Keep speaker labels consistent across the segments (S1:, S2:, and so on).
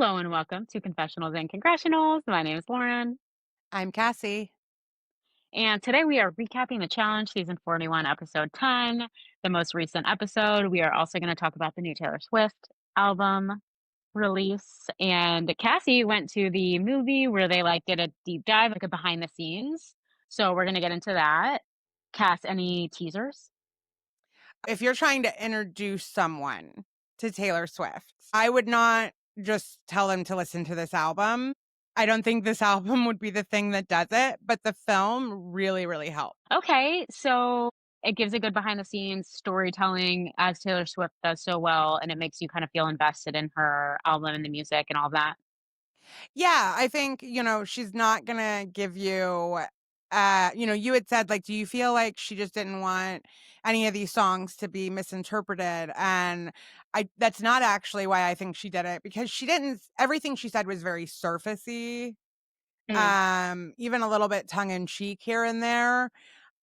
S1: Hello and welcome to Confessionals and Congressionals. My name is Lauren,
S2: I'm Cassie.
S1: and today we are recapping the challenge season 41, episode 10, the most recent episode. We are also going to talk about the new Taylor Swift album release. And Cassie went to the movie where they did a deep dive, like a behind the scenes. So we're going to get into that. Cass, any teasers?
S2: If you're trying to introduce someone to Taylor Swift, I would not just tell them to listen to this album. I don't think this album would be the thing that does it, but the film really, really helped.
S1: Okay, so it gives a good behind the scenes storytelling as Taylor Swift does so well, and it makes you kind of feel invested in her album and the music and all that.
S2: Yeah, I think, she's not gonna give you you had said, like, do you feel like she just didn't want any of these songs to be misinterpreted? And that's not actually why I think she did it, because she didn't everything she said was very surfacey,
S1: Mm,
S2: even a little bit tongue in cheek here and there.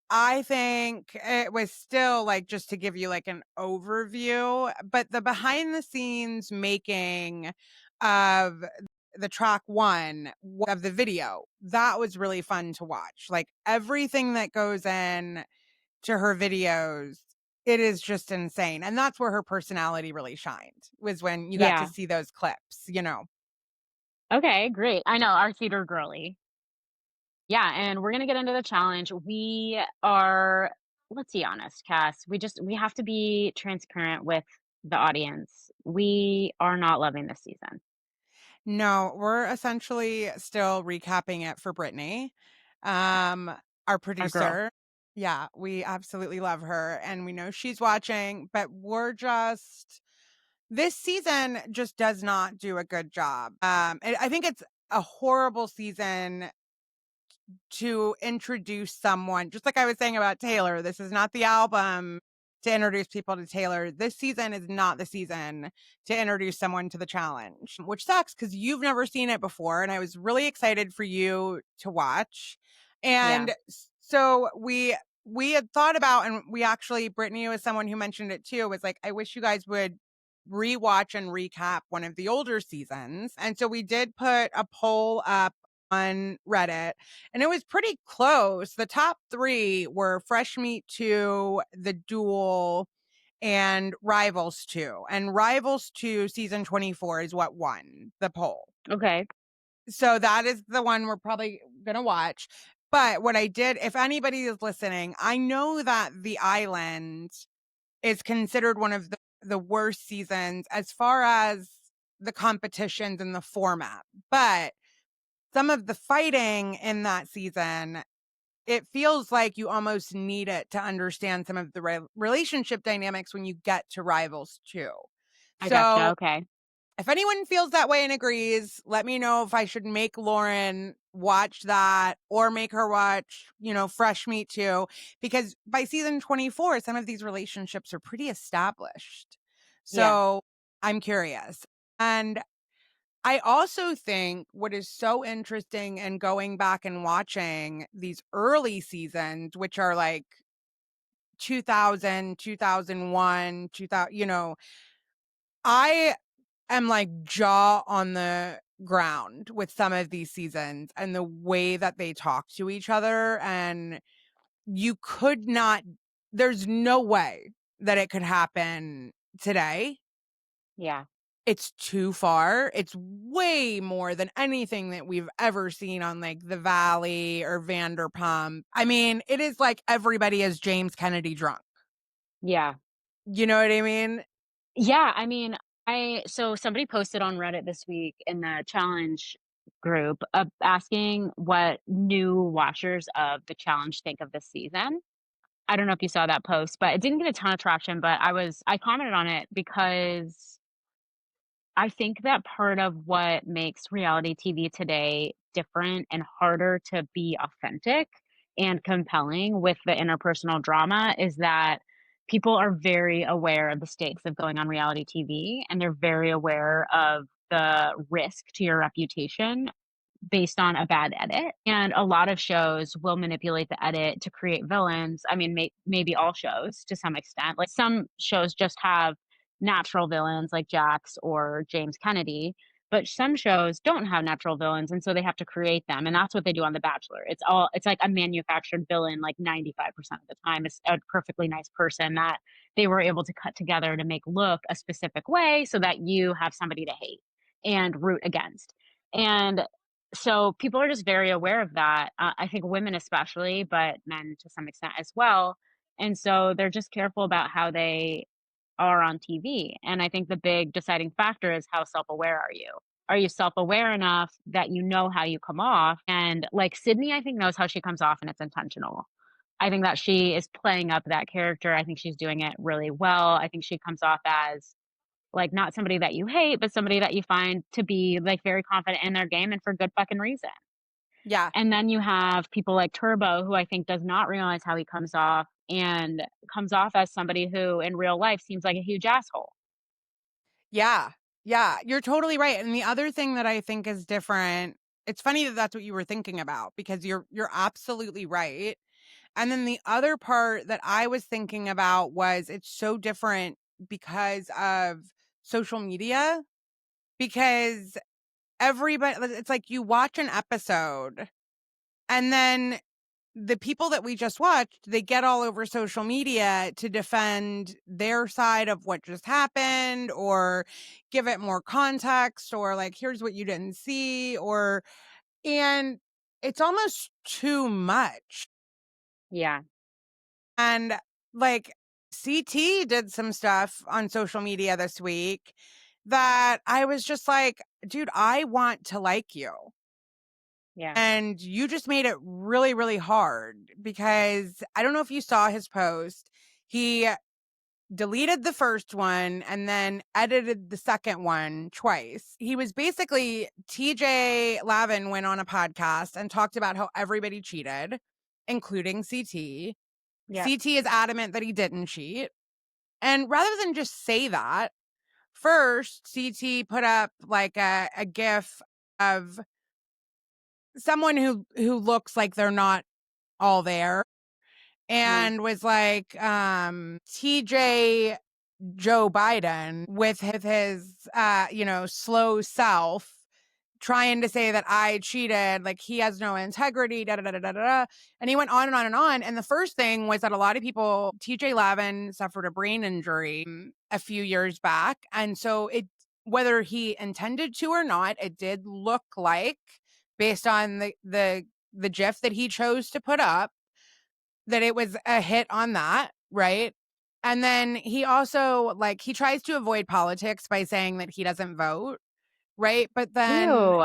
S2: I think it was still, like, just to give you, like, an overview, but the behind the scenes making of the track 1 of the video, that was really fun to watch. Like, everything that goes in to her videos, it is just insane, and that's where her personality really shined, was when you got to
S1: yeah.
S2: see those clips.
S1: Okay, great. I know, our theater girly. Yeah, and we're gonna get into the challenge. We are, let's be honest, Cass. We have to be transparent with the audience. We are not loving this season.
S2: No, we're essentially still recapping it for Brittany, our
S1: Our girl.
S2: producer. Yeah, we absolutely love her, and we know she's watching, but this season just does not do a good job. I think it's a horrible season to introduce someone, just like I was saying about Taylor. This is not the album to introduce people to Taylor. This season is not the season to introduce someone to the challenge, which sucks because you've never seen it before. And I was really excited for you to watch.
S1: Yeah.
S2: And so we had thought about, and we actually, Brittany was someone who mentioned it too, was like, I wish you guys would rewatch and recap one of the older seasons. And so we did put a poll up on Reddit, and it was pretty close. The top 3 were Fresh Meat 2, The Duel, and Rivals 2. And Rivals 2 season 24 is what won the poll.
S1: Okay.
S2: So that is the one we're probably gonna watch. But what I did, if anybody is listening, I know that The Island is considered one of the worst seasons as far as the competitions and the format. But some of the fighting in that season, it feels like you almost need it to understand some of the relationship dynamics when you get to Rivals too.
S1: I gotcha.
S2: So,
S1: Okay.
S2: if anyone feels that way and agrees, let me know if I should make Lauren watch that or make her watch, Fresh Meat too, because by season 24, some of these relationships are pretty established.
S1: Yeah.
S2: So, I'm curious. And I also think what is so interesting in going back and watching these early seasons, which are like 2000, 2001, 2000, I am like jaw on the ground with some of these seasons and the way that they talk to each other. And you could not, there's no way that it could happen today.
S1: Yeah.
S2: It's too far. It's way more than anything that we've ever seen on, like, The Valley or Vanderpump. I mean, it is like everybody is James Kennedy drunk.
S1: Yeah.
S2: You know what I mean?
S1: Yeah, I mean, I so somebody posted on Reddit this week in the challenge group asking what new watchers of the challenge think of this season. I don't know if you saw that post, but it didn't get a ton of traction, but I commented on it because I think that part of what makes reality TV today different and harder to be authentic and compelling with the interpersonal drama is that people are very aware of the stakes of going on reality TV, and they're very aware of the risk to your reputation based on a bad edit. And a lot of shows will manipulate the edit to create villains. I mean, maybe all shows to some extent. Like some shows just have natural villains like Jax or James Kennedy. But some shows don't have natural villains, and so they have to create them, and that's what they do on The Bachelor. It's like a manufactured villain, like 95% of the time. It's a perfectly nice person that they were able to cut together to make look a specific way so that you have somebody to hate and root against. And so people are just very aware of that. I think women especially, but men to some extent as well. And so they're just careful about how they are on TV. And I think the big deciding factor is how self-aware are you? Are you self-aware enough that you know how you come off? And like Sydney, I think knows how she comes off and it's intentional. I think that she is playing up that character. I think she's doing it really well. I think she comes off as like not somebody that you hate, but somebody that you find to be like very confident in their game and for good fucking reason.
S2: Yeah.
S1: And then you have people like Turbo, who I think does not realize how he comes off and comes off as somebody who in real life seems like a huge asshole.
S2: Yeah. Yeah, you're totally right, and the other thing that I think is different, it's funny that that's what you were thinking about because you're absolutely right, and then the other part that I was thinking about was it's so different because of social media, because everybody it's like you watch an episode and then the people that we just watched, they get all over social media to defend their side of what just happened or give it more context or like, here's what you didn't see and it's almost too much.
S1: Yeah,
S2: And like CT did some stuff on social media this week that I was just like, dude, I want to like you.
S1: yeah,
S2: And you just made it really, really hard because I don't know if you saw his post. He deleted the first one and then edited the second one twice. He was basically TJ Lavin went on a podcast and talked about how everybody cheated, including CT.
S1: yeah.
S2: CT is adamant that he didn't cheat. And rather than just say that, first CT put up like a gif of someone who looks like they're not all there
S1: Uh,
S2: and was like TJ Joe Biden with his slow self trying to say that I cheated, like he has no integrity, da da da da da da. And he went on and on and on. And the first thing was that a lot of people, TJ Lavin suffered a brain injury a few years back. And so whether he intended to or not, it did look like, based on the GIF that he chose to put up, that it was a hit on that, right? And then he also like he tries to avoid politics by saying that he doesn't vote, right? But then
S1: ew.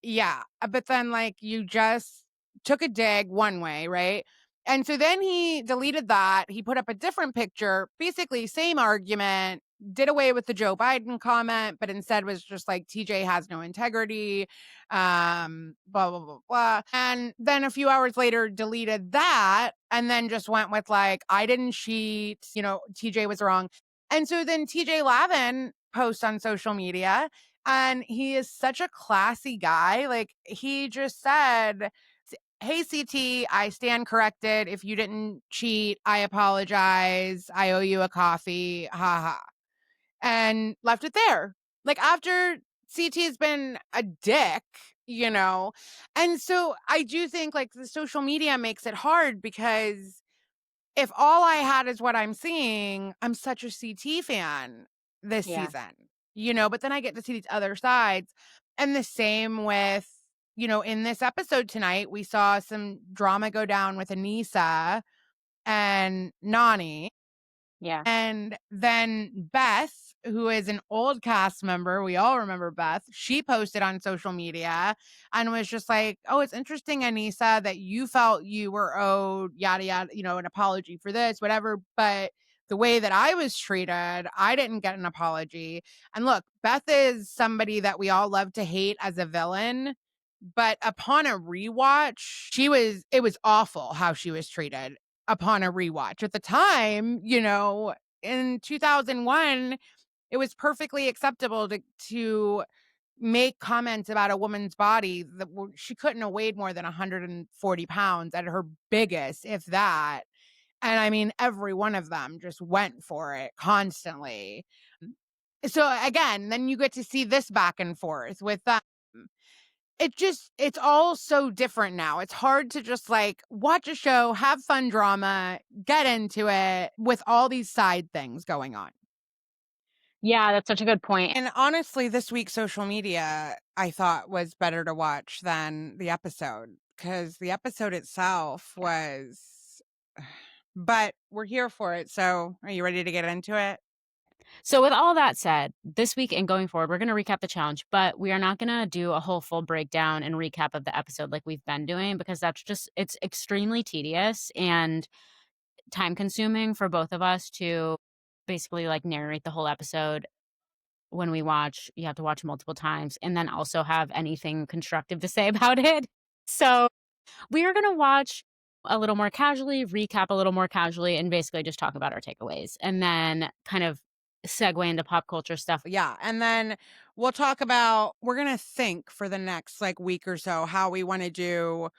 S2: yeah, but then, like, you just took a dig one way, right? And so then he deleted that. He put up a different picture, basically same argument, did away with the Joe Biden comment, but instead was just like TJ has no integrity, blah blah blah blah. And then a few hours later deleted that and then just went with like I didn't cheat, TJ was wrong. And so then TJ Lavin posts on social media and he is such a classy guy. Like he just said, "Hey CT, I stand corrected. If you didn't cheat, I apologize. I owe you a coffee. Ha ha." And left it there. Like after CT has been a dick, you know. And so I do think like the social media makes it hard because if all I had is what I'm seeing, I'm such a CT fan this
S1: Yeah,
S2: season, but then I get to see these other sides. And the same with, in this episode tonight, we saw some drama go down with Anissa and Nani.
S1: yeah,
S2: And then Beth, who is an old cast member, we all remember Beth, she posted on social media and was just like, "Oh, it's interesting, Anissa, that you felt you were owed yada yada, an apology for this, whatever. But the way that I was treated, I didn't get an apology." And look, Beth is somebody that we all love to hate as a villain. But upon a rewatch, it was awful how she was treated upon a rewatch. At the time, in 2001, it was perfectly acceptable to make comments about a woman's body that she couldn't have weighed more than 140 pounds at her biggest, if that. And I mean, every one of them just went for it constantly. So, again, then you get to see this back and forth with them. It's all so different now. It's hard to just, like, watch a show, have fun drama, get into it with all these side things going on.
S1: Yeah, that's such a good point.
S2: And honestly, this week's social media, I thought was better to watch than the episode because the episode itself was but we're here for it, so are you ready to get into it?
S1: So, with all that said, this week and going forward, we're going to recap the challenge, but we are not going to do a whole full breakdown and recap of the episode like we've been doing because it's extremely tedious and time consuming for both of us to basically like narrate the whole episode when we watch. You have to watch multiple times and then also have anything constructive to say about it. So, we are going to watch a little more casually, recap a little more casually, and basically just talk about our takeaways and then kind of segue into pop culture stuff.
S2: Yeah, and then we're gonna think for the next, like, week or so how we wanna do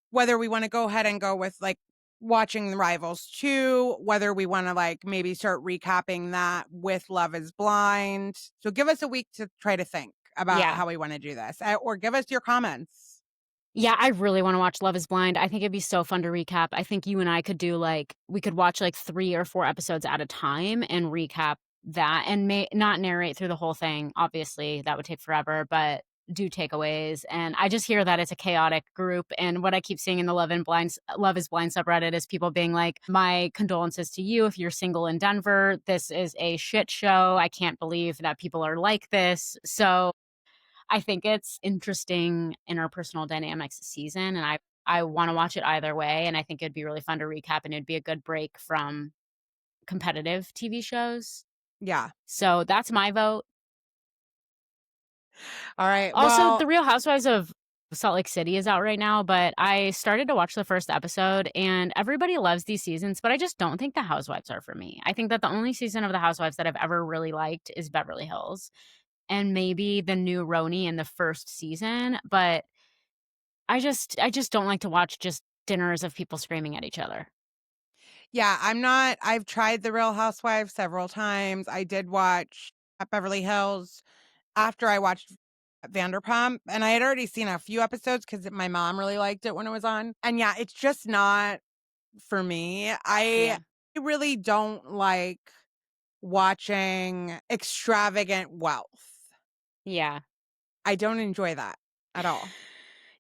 S2: whether we wanna go ahead and go with, like, watching the Rivals 2, whether we wanna, like, maybe start recapping that with Love Is Blind. So give us a week to try to think about
S1: Yeah.
S2: how we wanna do this, or give us your comments.
S1: Yeah, I really wanna watch Love Is Blind. I think it'd be so fun to recap. I think you and I could do, like we could watch, like, 3 or 4 episodes at a time and recap that and may not narrate through the whole thing, obviously, that would take forever, but do takeaways, and I just hear that it's a chaotic group, and what I keep seeing in the Love Is Blind subreddit is people being like, "My condolences to you if you're single in Denver. This is a shit show. I can't believe that people are like this." So I think it's interesting interpersonal dynamics this season, and I wanna watch it either way, and I think it'd be really fun to recap, and it'd be a good break from competitive TV shows.
S2: Yeah.
S1: So that's my vote.
S2: Alright,
S1: Also,
S2: well
S1: The Real Housewives of Salt Lake City is out right now, but I started to watch the first episode, and everybody loves these seasons, but I just don't think the Housewives are for me. I think that the only season of the Housewives that I've ever really liked is Beverly Hills, and maybe the new Roni in the first season, but I just don't like to watch just dinners of people screaming at each other.
S2: yeah, I've tried The Real Housewives several times. I did watch at Beverly Hills after I watched Vanderpump, and I had already seen a few episodes because my mom really liked it when it was on. And yeah, it's just not for me. I
S1: Yeah.
S2: really don't like watching extravagant wealth.
S1: Yeah.
S2: I don't enjoy that at all.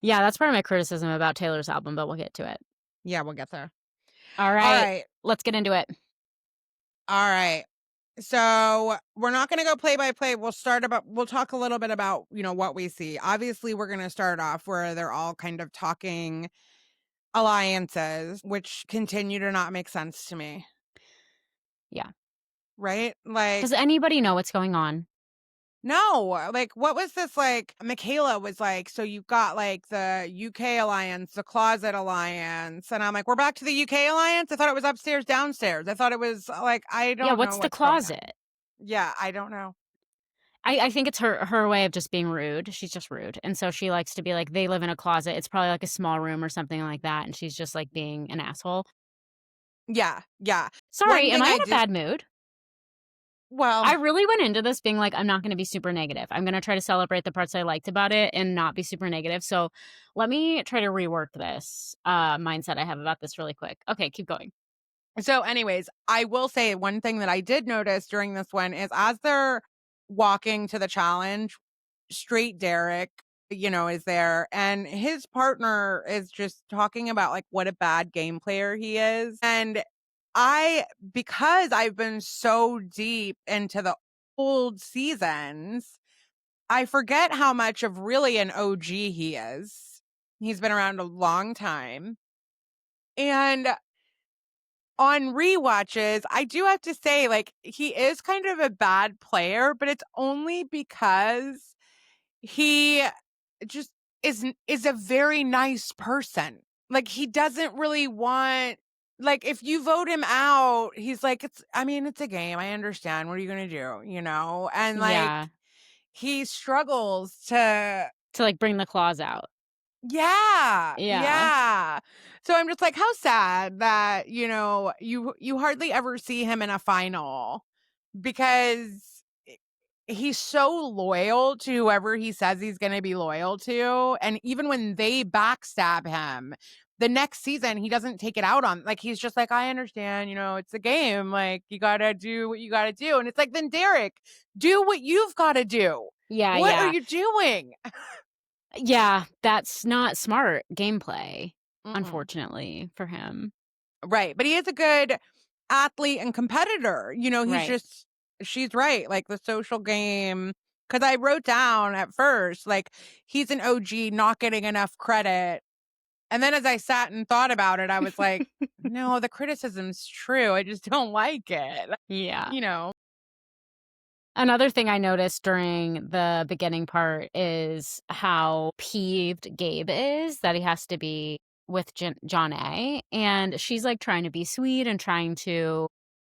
S1: Yeah, that's part of my criticism about Taylor's album, but we'll get to it.
S2: Yeah, we'll get there.
S1: All
S2: All
S1: right,
S2: right.
S1: let's get into it.
S2: All right. So we're not going to go play by play. We'll talk a little bit about, what we see. Obviously, we're going to start off where they're all kind of talking alliances, which continue to not make sense to me.
S1: Yeah.
S2: Right?
S1: Does
S2: Like,
S1: anybody know what's going on?
S2: no, like, what was this? Like, Michaela was like, so you've got like the UK alliance, the closet alliance. And I'm like, we're back to the UK alliance. I thought it was upstairs, downstairs. I thought it was like, I
S1: Yeah,
S2: don't know
S1: what's the
S2: what's going on.
S1: closet?
S2: Yeah, I don't know.
S1: I think it's her way of just being rude. She's just rude. And so she likes to be like, they live in a closet. It's probably like a small room or something like that. And she's just like being an asshole.
S2: Yeah, yeah. One
S1: Sorry, am
S2: thing
S1: I
S2: I
S1: in a
S2: did
S1: bad mood? I
S2: well,
S1: really went into this being like, I'm not going to be super negative. I'm going to try to celebrate the parts I liked about it and not be super negative. So let me try to rework this mindset I have about this really quick. Okay, keep going.
S2: so anyways, I will say one thing that I did notice during this one is as they're walking to the challenge, straight Derek, is there and his partner is just talking about like what a bad game player he is. And because I've been so deep into the old seasons, I forget how much of really an OG he is. He's been around a long time. And on rewatches, I do have to say, like, he is kind of a bad player, but it's only because he just is a very nice person. Like, he doesn't really want like, if you vote him out, he's like, it's a game. I understand. What are you gonna do? And like,
S1: Yeah,
S2: he struggles to
S1: to like bring the claws out.
S2: yeah,
S1: Yeah.
S2: yeah. So I'm just like, how sad that, you hardly ever see him in a final because he's so loyal to whoever he says he's gonna be loyal to, and even when they backstab him, the next season, he doesn't take it out on like, he's just like, "I understand, it's a game, like, you gotta do what you gotta do," and it's like, "Then Derek, do what you've gotta do.
S1: Yeah,
S2: What are
S1: yeah.
S2: you doing?"
S1: Yeah, that's not smart gameplay,
S2: Mm-mm.
S1: unfortunately for him.
S2: Right, but he is a good athlete and competitor, he's
S1: Right.
S2: just she's right, like, the social game. Because I wrote down at first, like, he's an OG not getting enough credit, and then as I sat and thought about it, I was like, "No, the criticism's true, I just don't like it."
S1: Yeah.
S2: You know?
S1: Another thing I noticed during the beginning part is how peeved Gabe is that he has to be with John A. And she's like trying to be sweet and trying to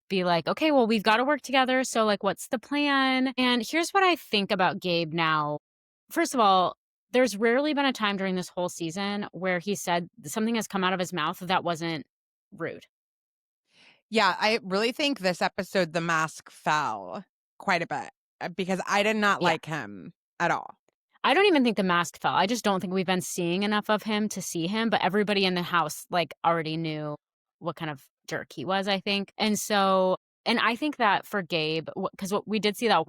S1: be like, okay, well, we've got to work together. So, like, what's the plan? And here's what I think about Gabe now. First of all, there's rarely been a time during this whole season where he said something has come out of his mouth that wasn't rude.
S2: Yeah, I really think this episode, the mask fell quite a bit, because I did not
S1: Yeah.
S2: like him at all.
S1: I don't even think the mask fell. I just don't think we've been seeing enough of him to see him, but everybody in the house, like, already knew what kind of jerk he was, I think. And I think that for Gabe, because what we did see that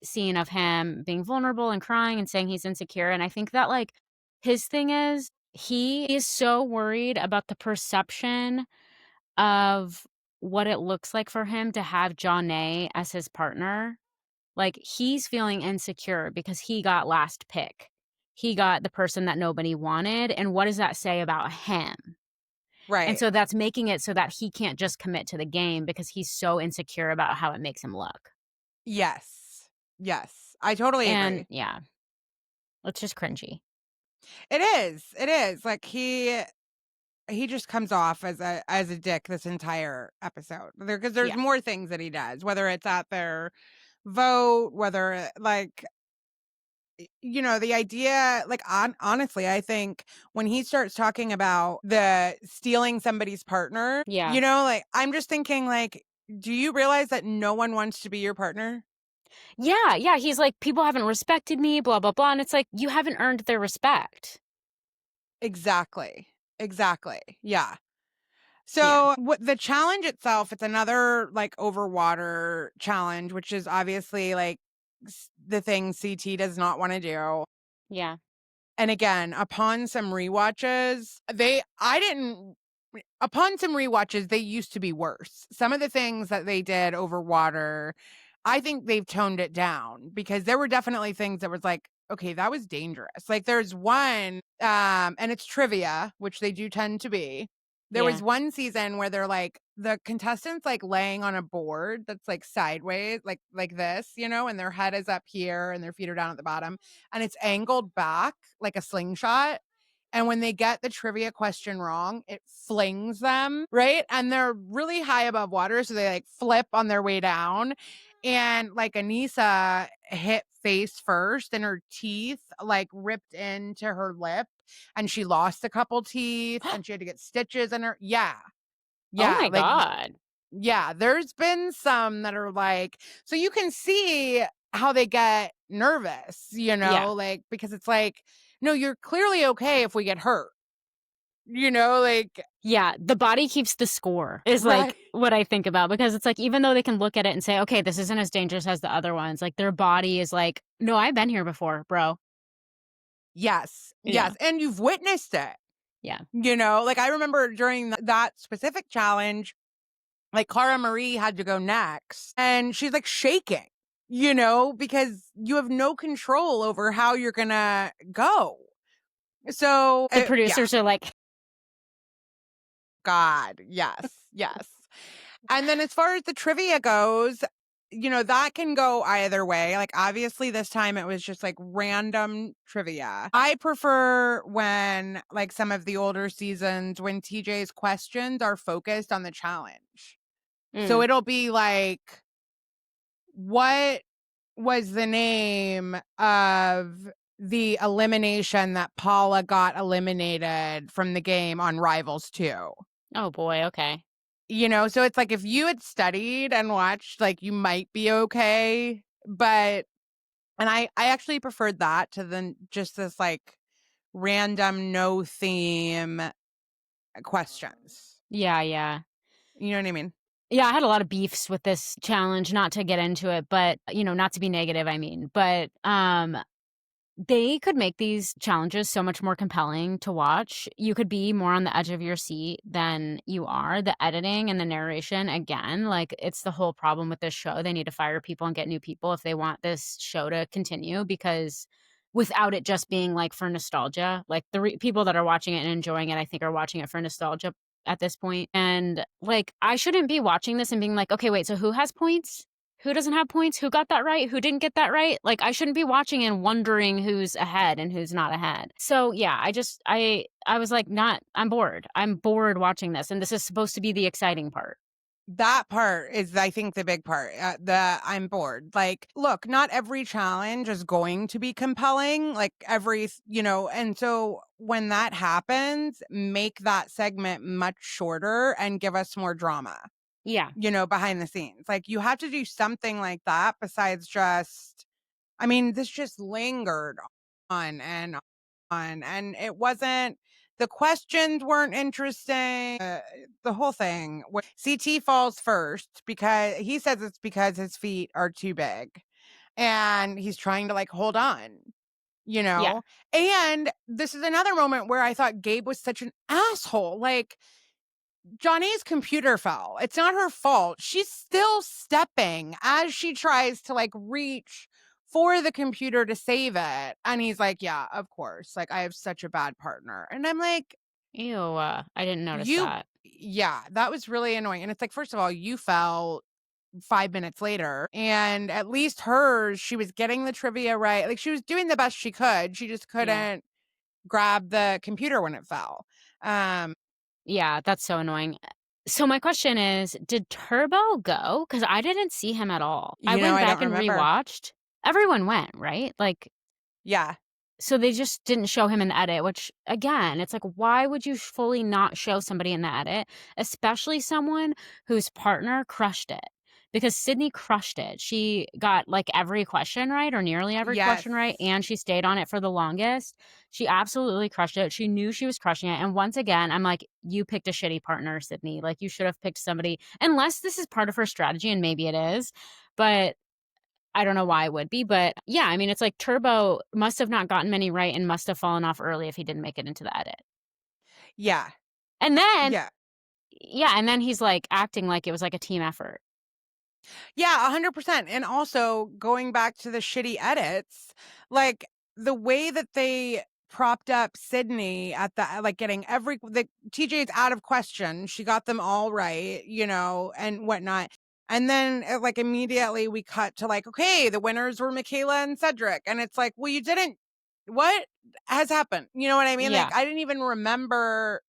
S1: scene of him being vulnerable and crying and saying he's insecure. And I think that, like, his thing is he is so worried about the perception of what it looks like for him to have Jonna as his partner. Like, he's feeling insecure because he got last pick. He got the person that nobody wanted, and what does that say about him? And
S2: Right.
S1: so that's making it so that he can't just commit to the game because he's so insecure about how it makes him look.
S2: Yes. Yes. I totally
S1: And
S2: agree.
S1: yeah, it's just cringy.
S2: It is. It is. Like, he just comes off as a dick this entire episode. Because there's
S1: Yeah.
S2: more things that he does, whether it's at their vote, whether like the idea, like, honestly, I think when he starts talking about the stealing somebody's partner,
S1: Yeah.
S2: like, I'm just thinking, like, do you realize that no one wants to be your partner?
S1: Yeah. Yeah. He's like, people haven't respected me, blah, blah, blah. And it's like, you haven't earned their respect.
S2: Exactly. Exactly. Yeah.
S1: Yeah.
S2: So, what the challenge itself, it's another like overwater challenge, which is obviously like the thing CT does not want to do.
S1: Yeah.
S2: And again, upon some rewatches, they used to be worse. Some of the things that they did over water, I think they've toned it down, because there were definitely things that was like, okay, that was dangerous. Like, there's one, and it's trivia, which they do tend to be. There
S1: Yeah.
S2: was one season where they're like, the contestants like laying on a board that's like sideways, like this, and their head is up here and their feet are down at the bottom, and it's angled back like a slingshot. And when they get the trivia question wrong, it flings them, right? And they're really high above water, so they like flip on their way down. And like Anissa hit face first, and her teeth like ripped into her lip, and she lost a couple teeth, and she had to get stitches in her. Yeah.
S1: Oh
S2: Yeah.
S1: my
S2: Like,
S1: God.
S2: yeah, there's been some that are like, so you can see how they get nervous,
S1: Yeah.
S2: like, because it's like, no, you're clearly okay if we get hurt, like,
S1: Yeah, the body keeps the score is,
S2: right.
S1: like, what I think about, because it's like, even though they can look at it and say, "Okay, this isn't as dangerous as the other ones," like, their body is like, "No, I've been here before, bro."
S2: Yes.
S1: Yeah,
S2: Yes. And you've witnessed it,
S1: yeah.
S2: like, I remember during that specific challenge, like, Cara Marie had to go next, and she's like shaking, because you have no control over how you're gonna go. So,
S1: The
S2: yeah.
S1: producers are like,
S2: God, yes, yes. And then as far as the trivia goes, that can go either way. Like, obviously, this time it was just like random trivia. I prefer when, like, some of the older seasons, when TJ's questions are focused on the challenge. So
S1: mm,
S2: it'll be like, what was the name of the elimination that Paula got eliminated from the game on Rivals 2?
S1: "Oh boy, okay."
S2: So it's like, if you had studied and watched, like, you might be okay, but And I actually preferred that to then just this, like, random no theme questions.
S1: Yeah, yeah.
S2: You know what I mean?
S1: Yeah, I had a lot of beefs with this challenge, not to get into it, but, not to be negative, I mean, but, they could make these challenges so much more compelling to watch. You could be more on the edge of your seat than you are. The editing and the narration, again, like, it's the whole problem with this show. They need to fire people and get new people if they want this show to continue, because without it just being, like, for nostalgia, like, people that are watching it and enjoying it, I think, are watching it for nostalgia at this point. And, like, I shouldn't be watching this and being like, "Okay, wait, so who has points? Who doesn't have points? Who got that right? Who didn't get that right?" Like, I shouldn't be watching and wondering who's ahead and who's not ahead. So, yeah, I was like, not I'm bored. I'm bored watching this, and this is supposed to be the exciting part.
S2: That part is, I think, the big part, the I'm bored. Like, look, not every challenge is going to be compelling, like, and so when that happens, make that segment much shorter and give us more drama,
S1: Yeah.
S2: behind the scenes. Like, you have to do something like that besides just I mean, this just lingered on and on, and the questions weren't interesting. The whole thing. CT falls first because he says it's because his feet are too big, and he's trying to, like, hold on, you
S1: Yeah.
S2: know? And this is another moment where I thought Gabe was such an asshole. Like, Johnny's computer fell. It's not her fault. She's still stepping as she tries to, like, reach for the computer to save it. And he's like, "Yeah, of course. Like, I have such a bad partner." And I'm like,
S1: Ew, I didn't notice
S2: "You
S1: that.
S2: yeah, that was really annoying." And it's like, first of all, you fell 5 minutes later, and at least hers, she was getting the trivia right. Like, she was doing the best she could. She just
S1: Yeah.
S2: couldn't grab the computer when it fell. Um,
S1: Yeah, that's so annoying. So my question is, did Turbo go? Because I didn't see him at all. I went
S2: I
S1: back
S2: don't
S1: and
S2: remember.
S1: rewatched. Everyone went, right? Like,
S2: Yeah.
S1: so they just didn't show him in the edit, which, again, it's like, why would you fully not show somebody in the edit, especially someone whose partner crushed it? Because Sydney crushed it. She got, like, every question right, or nearly every
S2: Yes.
S1: question right, and she stayed on it for the longest. She absolutely crushed it. She knew she was crushing it. And once again, I'm like, you picked a shitty partner, Sydney. Like, you should have picked somebody, unless this is part of her strategy, and maybe it is. But I don't know why it would be, but yeah, I mean, it's like Turbo must have not gotten many right and must have fallen off early if he didn't make it into the edit.
S2: Yeah.
S1: And then,
S2: Yeah.
S1: yeah, and then he's like acting like it was like a team effort.
S2: Yeah, 100%. And also going back to the shitty edits, like, the way that they propped up Sydney at like, getting the TJ's out of question. She got them all right, and whatnot. And then, like, immediately we cut to, like, okay, the winners were Michaela and Cedric. And it's like, well, you didn't, what has happened? You know what I mean? Like,
S1: Yeah.
S2: I didn't even remember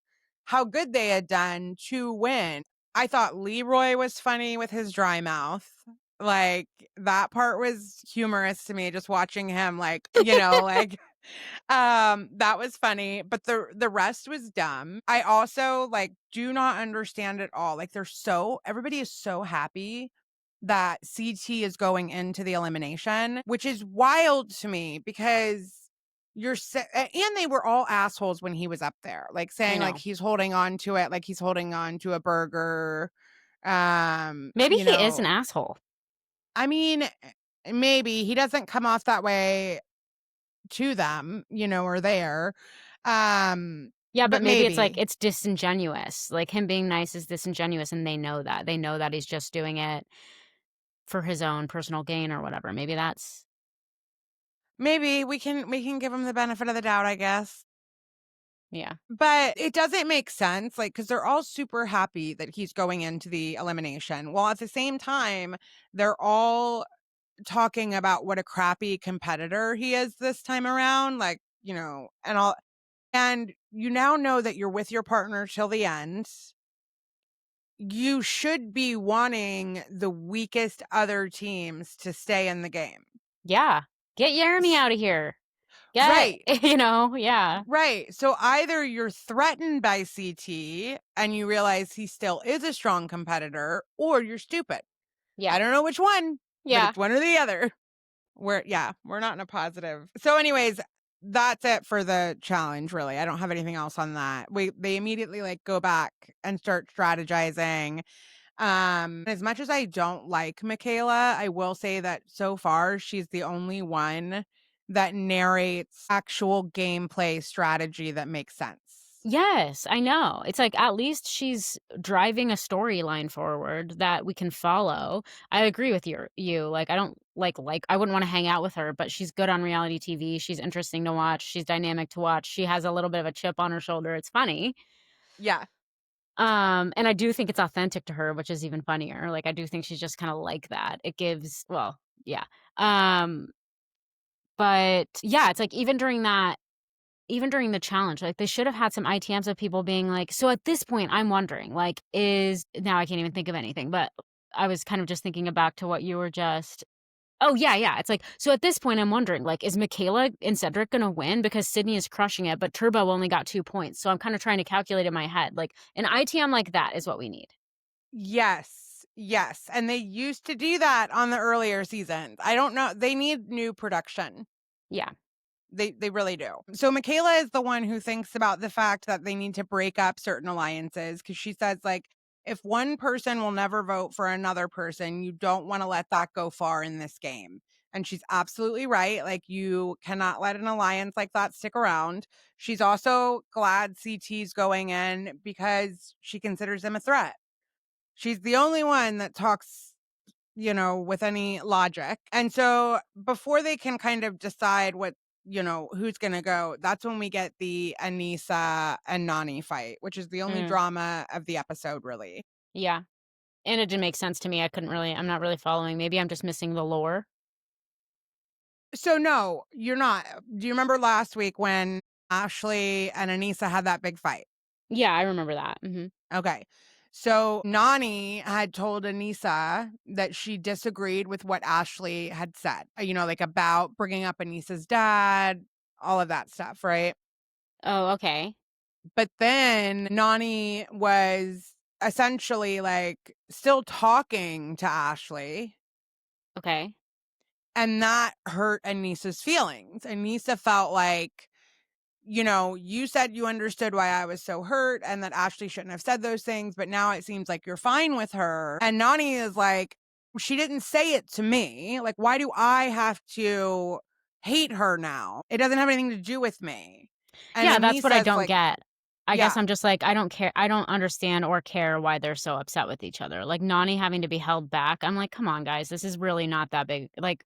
S2: how good they had done to win. I thought Leroy was funny with his dry mouth. Like, that part was humorous to me, just watching him, like, like, that was funny, but the rest was dumb. I also, like, do not understand at all. Like, everybody is so happy that CT is going into the elimination, which is wild to me because and they were all assholes when he was up there, like,
S1: I
S2: saying, like,
S1: know.
S2: he's holding on to it, like he's holding on to a burger.
S1: Maybe
S2: You
S1: he is an
S2: know,
S1: asshole.
S2: I mean, maybe he doesn't come off that way to them, or there. Um,
S1: Yeah, but
S2: but
S1: maybe it's like
S2: maybe.
S1: it's disingenuous. Like, him being nice is disingenuous, and they know that. They know that he's just doing it for his own personal gain or whatever. Maybe that's
S2: Maybe we can give him the benefit of the doubt, I guess.
S1: yeah.
S2: But it doesn't make sense, like, because they're all super happy that he's going into the elimination. While at the same time, they're all talking about what a crappy competitor he is this time around, like, and all. And you now know that you're with your partner till the end. You should be wanting the weakest other teams to stay in the game.
S1: Yeah. Get Jeremy
S2: S-
S1: out of here. Get,
S2: Right.
S1: yeah.
S2: Right. So either you're threatened by CT and you realize he still is a strong competitor, or you're stupid.
S1: Yeah.
S2: I don't know which one, but
S1: Yeah.
S2: it's one or the other. we're not in a positive. So anyways, that's it for the challenge, really. I don't have anything else on that. They immediately like go back and start strategizing. As much as I don't like Michaela, I will say that so far she's the only one that narrates actual gameplay strategy that makes sense.
S1: Yes, I know. It's like at least she's driving a storyline forward that we can follow. I agree with you. Like I don't like I wouldn't want to hang out with her, but she's good on reality TV. She's interesting to watch. She's dynamic to watch. She has a little bit of a chip on her shoulder. It's funny.
S2: Yeah.
S1: And I do think it's authentic to her, which is even funnier. Like I do think she's just kind of like that. It gives, well, yeah. Um, but yeah, it's like even during the challenge, like, they should have had some ITMs of people being like, "So at this point, I'm wondering, like, is" now I can't even think of anything, but I was kind of just thinking back to what you were just oh, yeah, yeah, it's like, "So at this point, I'm wondering, like, is Michaela and Cedric gonna win? Because Sydney is crushing it, but Turbo only got 2 points." So I'm kinda trying to calculate in my head, like, an ITM like that is what we need.
S2: Yes. Yes. And they used to do that on the earlier seasons. I don't know. They need new production.
S1: Yeah.
S2: They really do. So Michaela is the one who thinks about the fact that they need to break up certain alliances because she says, like, if one person will never vote for another person, you don't want to let that go far in this game. And she's absolutely right. Like, you cannot let an alliance like that stick around. She's also glad CT's going in because she considers him a threat. She's the only one that talks, with any logic. And so before they can kind of decide who's going to go, that's when we get the Anissa and Nani fight, which is the only
S1: Mm,
S2: drama of the episode, really.
S1: yeah, and it didn't make sense to me. I'm not really following. Maybe I'm just missing the lore.
S2: So, no, you're not. Do you remember last week when Ashley and Anissa had that big fight?
S1: Yeah, I remember that. Mhm.
S2: Okay. So Nani had told Anissa that she disagreed with what Ashley had said, like about bringing up Anissa's dad, all of that stuff, right?
S1: Oh, okay.
S2: But then Nani was essentially like still talking to Ashley,
S1: Okay.
S2: and that hurt Anissa's feelings. Anissa felt like, you said you understood why I was so hurt and that Ashley shouldn't have said those things, but now it seems like you're fine with her. And Nani is like, she didn't say it to me. Like, why do I have to hate her now? It doesn't have anything to do with me. And
S1: Yeah, that's what I
S2: Anissa's
S1: don't
S2: like,
S1: get. I guess
S2: yeah,
S1: I'm just like, I don't care. I don't understand or care why they're so upset with each other. Like Nani having to be held back. I'm like, come on, guys, this is really not that big. Like,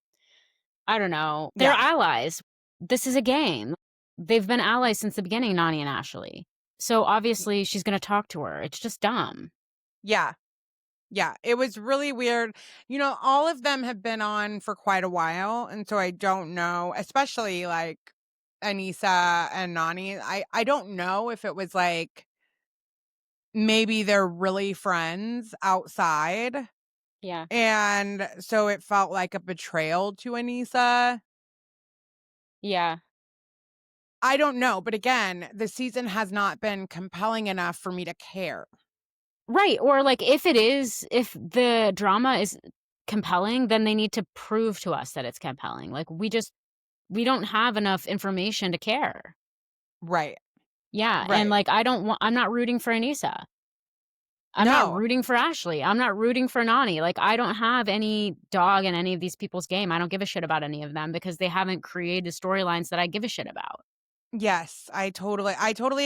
S1: I don't know. They're
S2: yeah,
S1: allies. This is a game. They've been allies since the beginning, Nani and Ashley. So obviously she's going to talk to her. It's just dumb.
S2: yeah. Yeah, it was really weird. All of them have been on for quite a while, and so I don't know, especially like Anissa and Nani. I don't know if it was like maybe they're really friends outside,
S1: Yeah.
S2: and so it felt like a betrayal to Anissa.
S1: Yeah.
S2: I don't know, but again, the season has not been compelling enough for me to care.
S1: Right. Or like if the drama is compelling, then they need to prove to us that it's compelling. Like we don't have enough information to care.
S2: Right,
S1: Yeah, and,
S2: right.
S1: like, I'm not rooting for Anissa. I'm not
S2: No,
S1: rooting for Ashley. I'm not rooting for Nani. Like, I don't have any dog in any of these people's game. I don't give a shit about any of them because they haven't created storylines that I give a shit about.
S2: yes, I totally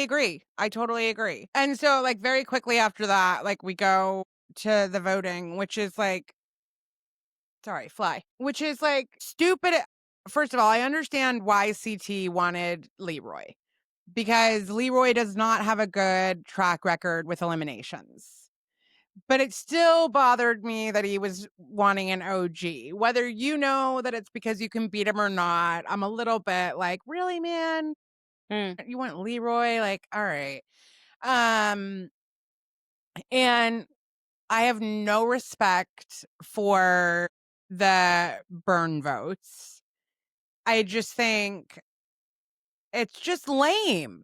S2: agree. I totally agree. And so, like, very quickly after that, like, we go to the voting, which is like, sorry, fly, which is like stupid. First of all, I understand why CT wanted Leroy because Leroy does not have a good track record with eliminations. But it still bothered me that he was wanting an OG. Whether that it's because you can beat him or not, I'm a little bit like, really, man?
S1: Mm,
S2: You want Leroy? Like, all right. Um, and I have no respect for the burn votes. I just think it's just lame.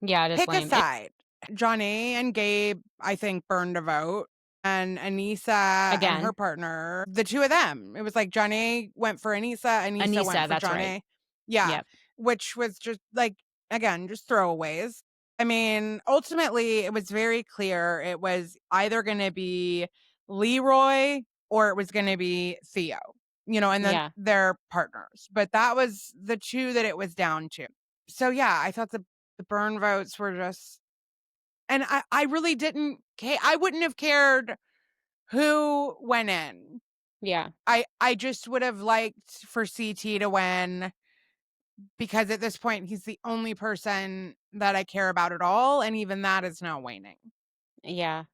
S1: yeah, it is
S2: Pick a
S1: lame.
S2: side. Johnny and Gabe, I think, burned a vote. and Anissa and her
S1: Again.
S2: partner, the 2 of them. It was like Johnny went for Anissa, Anissa went
S1: Anissa,
S2: for
S1: that's right.
S2: Johnny. Yeah,
S1: Yep.
S2: which was just like, again, just throwaways. I mean, ultimately, it was very clear it was either gonna be Leroy or it was gonna be Theo, and then
S1: Yeah.
S2: their partners. But that was the 2 that it was down to. So, yeah, I thought the burn votes were just, and I really didn't I wouldn't have cared who went in.
S1: Yeah.
S2: I just would have liked for CT to win because at this point he's the only person that I care about at all, and even that is now waning,
S1: Yeah.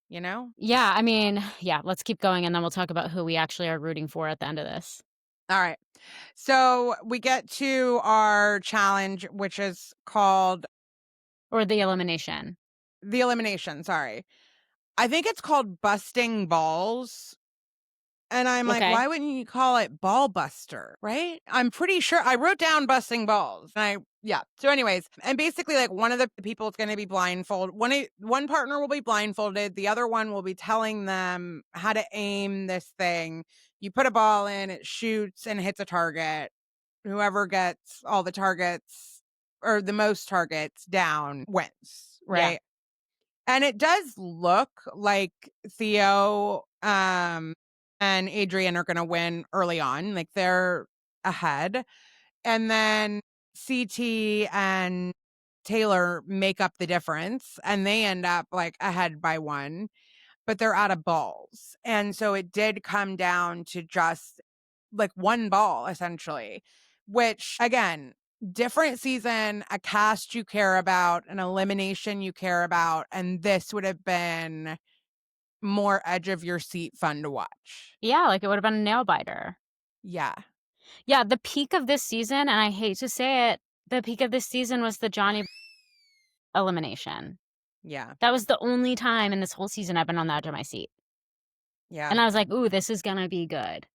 S2: you know?
S1: Yeah, I mean, yeah, let's keep going, and then we'll talk about who we actually are rooting for at the end of this.
S2: All right. So we get to our challenge, which is called
S1: Or the elimination.
S2: the elimination. Sorry. I think it's called busting balls. And I'm like,
S1: Okay.
S2: why wouldn't you call it ball buster? Right? I'm pretty sure I wrote down busting balls. Yeah. So, anyways, and basically, like, one of the people is going to be blindfolded. One partner will be blindfolded. The other one will be telling them how to aim this thing. You put a ball in, it shoots and hits a target. Whoever gets all the targets or the most targets down wins.
S1: Yeah.
S2: Right. And it does look like Theo, and Adrian are gonna win early on, like, they're ahead, and then CT and Taylor make up the difference, and they end up, like, ahead by 1, but they're out of balls, and so it did come down to just, like, 1 ball, essentially, which, again, different season, a cast you care about, an elimination you care about, and this would have been more edge of your seat fun to watch.
S1: Yeah, like, it would've been a nail biter.
S2: Yeah.
S1: Yeah, the peak of this season, and I hate to say it, the peak of this season was the Johnny elimination.
S2: Yeah.
S1: That was the only time in this whole season I've been on the edge of my seat,
S2: Yeah.
S1: and I was like, "Ooh, this is gonna be good."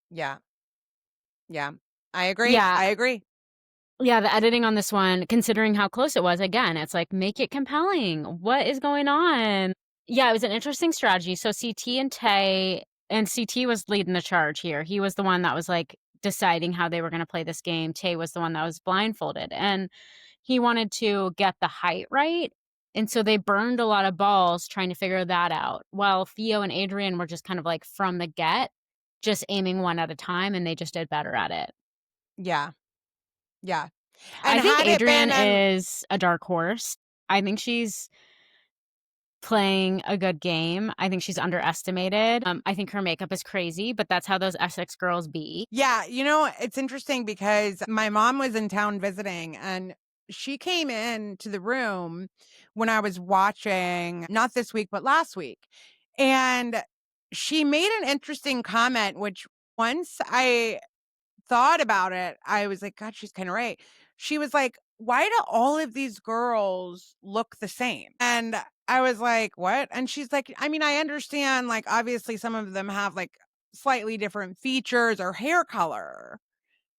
S2: Yeah. Yeah. I agree.
S1: Yeah.
S2: I agree.
S1: Yeah, the editing on this one, considering how close it was, again, it's like, make it compelling. What is going on? Yeah, it was an interesting strategy. So CT and Tay, and CT was leading the charge here. He was the one that was like deciding how they were going to play this game. Tay was the one that was blindfolded, and he wanted to get the height right. And so they burned a lot of balls trying to figure that out. While Theo and Adrian were just kind of like from the get, just aiming one at a time, and they just did better at it.
S2: Yeah. Yeah. And
S1: I think
S2: had it been
S1: Adrian
S2: an
S1: is a dark horse. I think she's playing a good game. I think she's underestimated. I think her makeup is crazy, but that's how those Essex girls be.
S2: Yeah, it's interesting because my mom was in town visiting and she came in to the room when I was watching, not this week, but last week. And she made an interesting comment, which once I thought about it, I was like, God, she's kind of right. She was like, why do all of these girls look the same? And I was like, what? And she's like, I mean, I understand, like, obviously some of them have like slightly different features or hair color,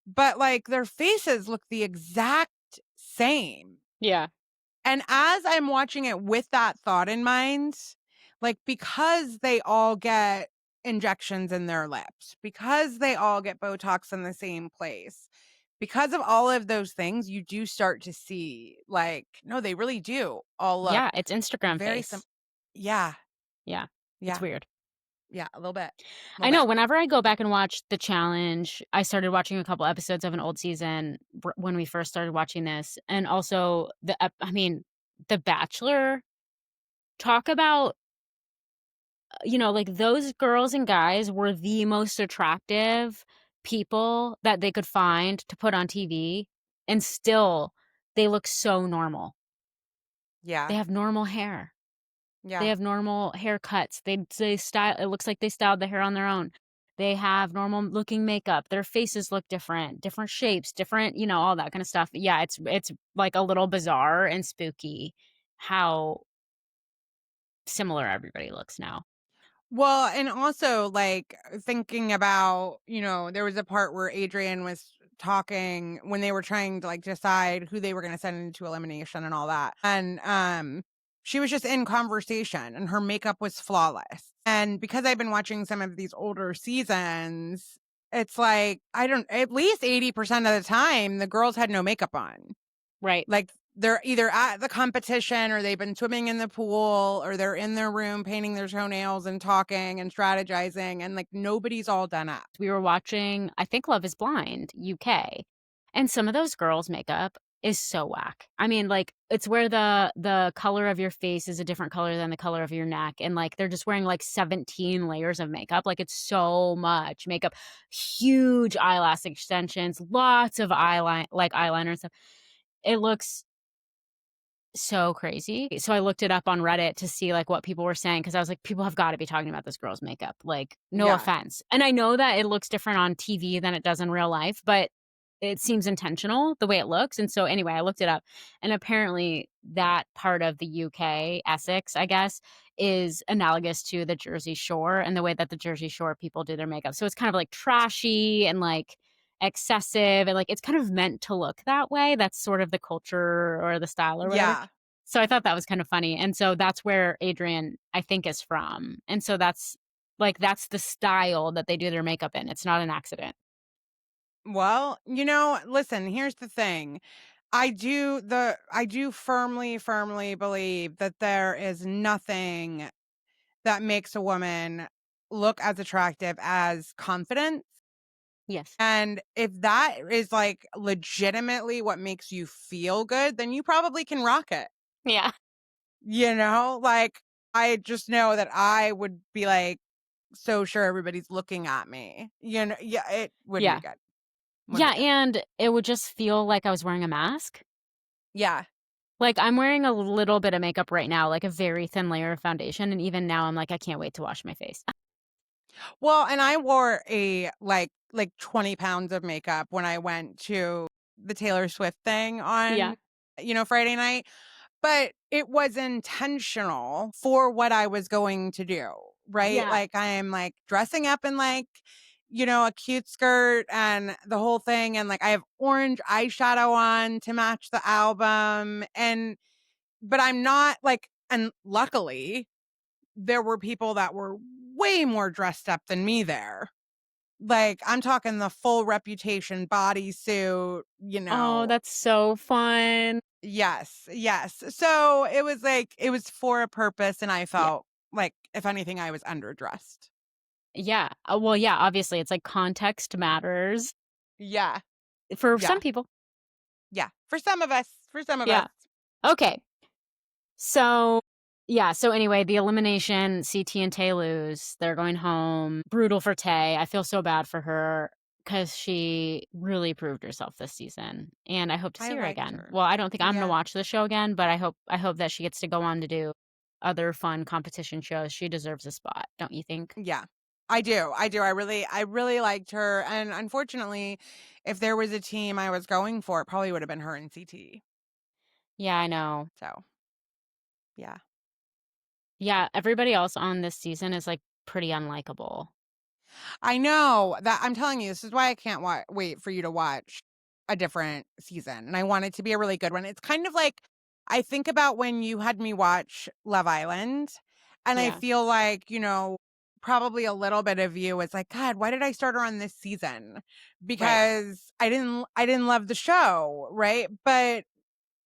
S2: but like their faces look the exact same.
S1: Yeah.
S2: And as I'm watching it with that thought in mind, like, because they all get injections in their lips, because they all get Botox in the same place, because of all of those things, you do start to see, like, no, they really do all look
S1: Yeah, it's Instagram
S2: very sim.
S1: face.
S2: Yeah,
S1: Yeah, it's
S2: yeah,
S1: weird.
S2: yeah, a little bit, a
S1: I
S2: little bit.
S1: know whenever I go back and watch the challenge, I started watching a couple episodes of an old season when we first started watching this, and also I mean, The Bachelor, talk about, like, those girls and guys were the most attractive people that they could find to put on TV, and still they look so normal. They
S2: Yeah,
S1: have normal hair. They
S2: yeah,
S1: have normal haircuts. They style it looks like they styled the hair on their own. They have normal looking makeup. Their faces look different, different shapes, different, all that kind of stuff. Yeah, it's like a little bizarre and spooky how similar everybody looks now.
S2: well, and also, like, thinking about, there was a part where Adrian was talking when they were trying to, like, decide who they were gonna send into elimination and all that, and, She was just in conversation and her makeup was flawless. And because I've been watching some of these older seasons, it's like, I don't at least 80% of the time, the girls had no makeup on.
S1: Right.
S2: Like, they're either at the competition or they've been swimming in the pool or they're in their room painting their toenails and talking and strategizing, and, like, nobody's all done up.
S1: We were watching, I think, Love is Blind UK, and some of those girls' makeup is so whack. I mean, like, it's where the color of your face is a different color than the color of your neck, and, like, they're just wearing, like, 17 layers of makeup, like, it's so much makeup, huge eyelash extensions, lots of eyeliner and stuff. It looks so crazy. So I looked it up on Reddit to see like what people were saying because I was like, people have got to be talking about this girl's makeup. Like, no
S2: Yeah.
S1: offense. And I know that it looks different on TV than it does in real life, but it seems intentional the way it looks. And so anyway, I looked it up and apparently that part of the UK, Essex, I guess, is analogous to the Jersey Shore and the way that the Jersey Shore people do their makeup. So it's kind of like trashy and like excessive and like it's kind of meant to look that way. That's sort of the culture or the style or whatever.
S2: Yeah.
S1: So I thought that was kind of funny. And so that's where Adrian, I think, is from. And so that's the style that they do their makeup in. It's not an accident.
S2: Well, listen, here's the thing. I do firmly, firmly believe that there is nothing that makes a woman look as attractive as confidence.
S1: Yes.
S2: And if that is like legitimately what makes you feel good, then you probably can rock it.
S1: Yeah.
S2: Like, I just know that I would be like so sure everybody's looking at me. Yeah, it wouldn't be
S1: Yeah.
S2: good. Wouldn't
S1: Yeah.
S2: be good.
S1: And it would just feel like I was wearing a mask.
S2: Yeah.
S1: Like I'm wearing a little bit of makeup right now, like a very thin layer of foundation. And even now I'm like, I can't wait to wash my face.
S2: Well, and I wore a like 20 pounds of makeup when I went to the Taylor Swift thing
S1: Yeah.
S2: on, Friday night, but it was intentional for what I was going to do, right?
S1: Yeah.
S2: Like I am like dressing up in like, a cute skirt and the whole thing. And like I have orange eyeshadow on to match the album. But I'm not like, and luckily there were people that were way more dressed up than me there. Like, I'm talking the full Reputation bodysuit,
S1: Oh, that's so fun.
S2: Yes, yes. So, it was like it was for a purpose, and I
S1: Yeah.
S2: felt like, if anything, I was underdressed.
S1: Yeah. Well, yeah, obviously it's like context matters
S2: Yeah,
S1: for some
S2: yeah,
S1: people.
S2: yeah. For some of us.
S1: Yeah. Okay. So, yeah, so anyway, the elimination, CT and Tay lose. They're going home. Brutal for Tay. I feel so bad for her because she really proved herself this season, and I hope to
S2: I
S1: see her
S2: liked
S1: again.
S2: her.
S1: Well, I don't think I'm gonna
S2: Yeah,
S1: watch the show again, but I hope that she gets to go on to do other fun competition shows. She deserves a spot, don't you think?
S2: yeah. I do. I really liked her, and unfortunately, if there was a team I was going for, it probably would have been her and CT.
S1: Yeah, I know.
S2: So, yeah.
S1: Yeah, everybody else on this season is like pretty unlikable.
S2: I know that I'm telling you, this is why I can't wait for you to watch a different season. And I want it to be a really good one. It's kind of like I think about when you had me watch Love Island, and I
S1: Yeah,
S2: feel like, probably a little bit of you was like, God, why did I start her on this season?
S1: right.
S2: Because I didn't love the show, right? But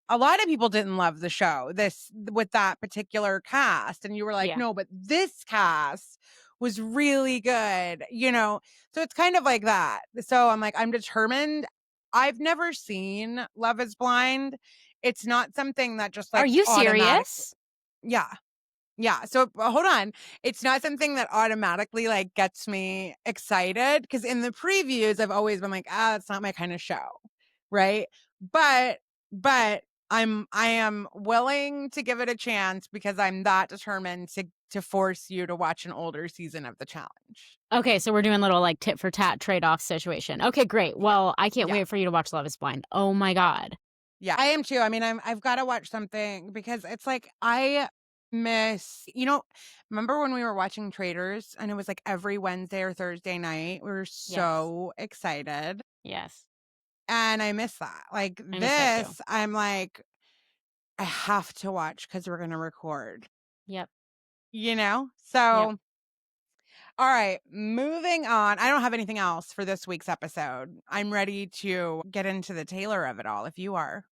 S2: a lot of people didn't love the show this with that particular cast, and you were like,
S1: Yeah.
S2: no, but this cast was really good. So it's kind of like that. So I'm like, I'm determined. I've never seen Love is Blind. It's not something that just
S1: Are
S2: like
S1: you
S2: automatic.
S1: serious?
S2: Yeah, yeah, so hold on. It's not something that automatically, like, gets me excited because in the previews, I've always been like, "Ah, it's not my kinda show." Right? But but I am willing to give it a chance because I'm that determined to force you to watch an older season of the challenge.
S1: Okay, so we're doing little like tit for tat trade-off situation. Okay, great.
S2: Yeah.
S1: Well, I can't
S2: Yeah.
S1: wait for you to watch Love is Blind. Oh my God.
S2: Yeah, I am too. I mean, I've gotta watch something because it's like I miss remember when we were watching Traders and it was like every Wednesday or Thursday night? We were
S1: Yes.
S2: so excited,
S1: Yes.
S2: and I miss that. Like
S1: I miss that too.
S2: this, I'm like, I have to watch because we're gonna record,
S1: Yep.
S2: you know?
S1: Yep.
S2: So, all right, moving on. I don't have anything else for this week's episode. I'm ready to get into the Taylor of it all if you are.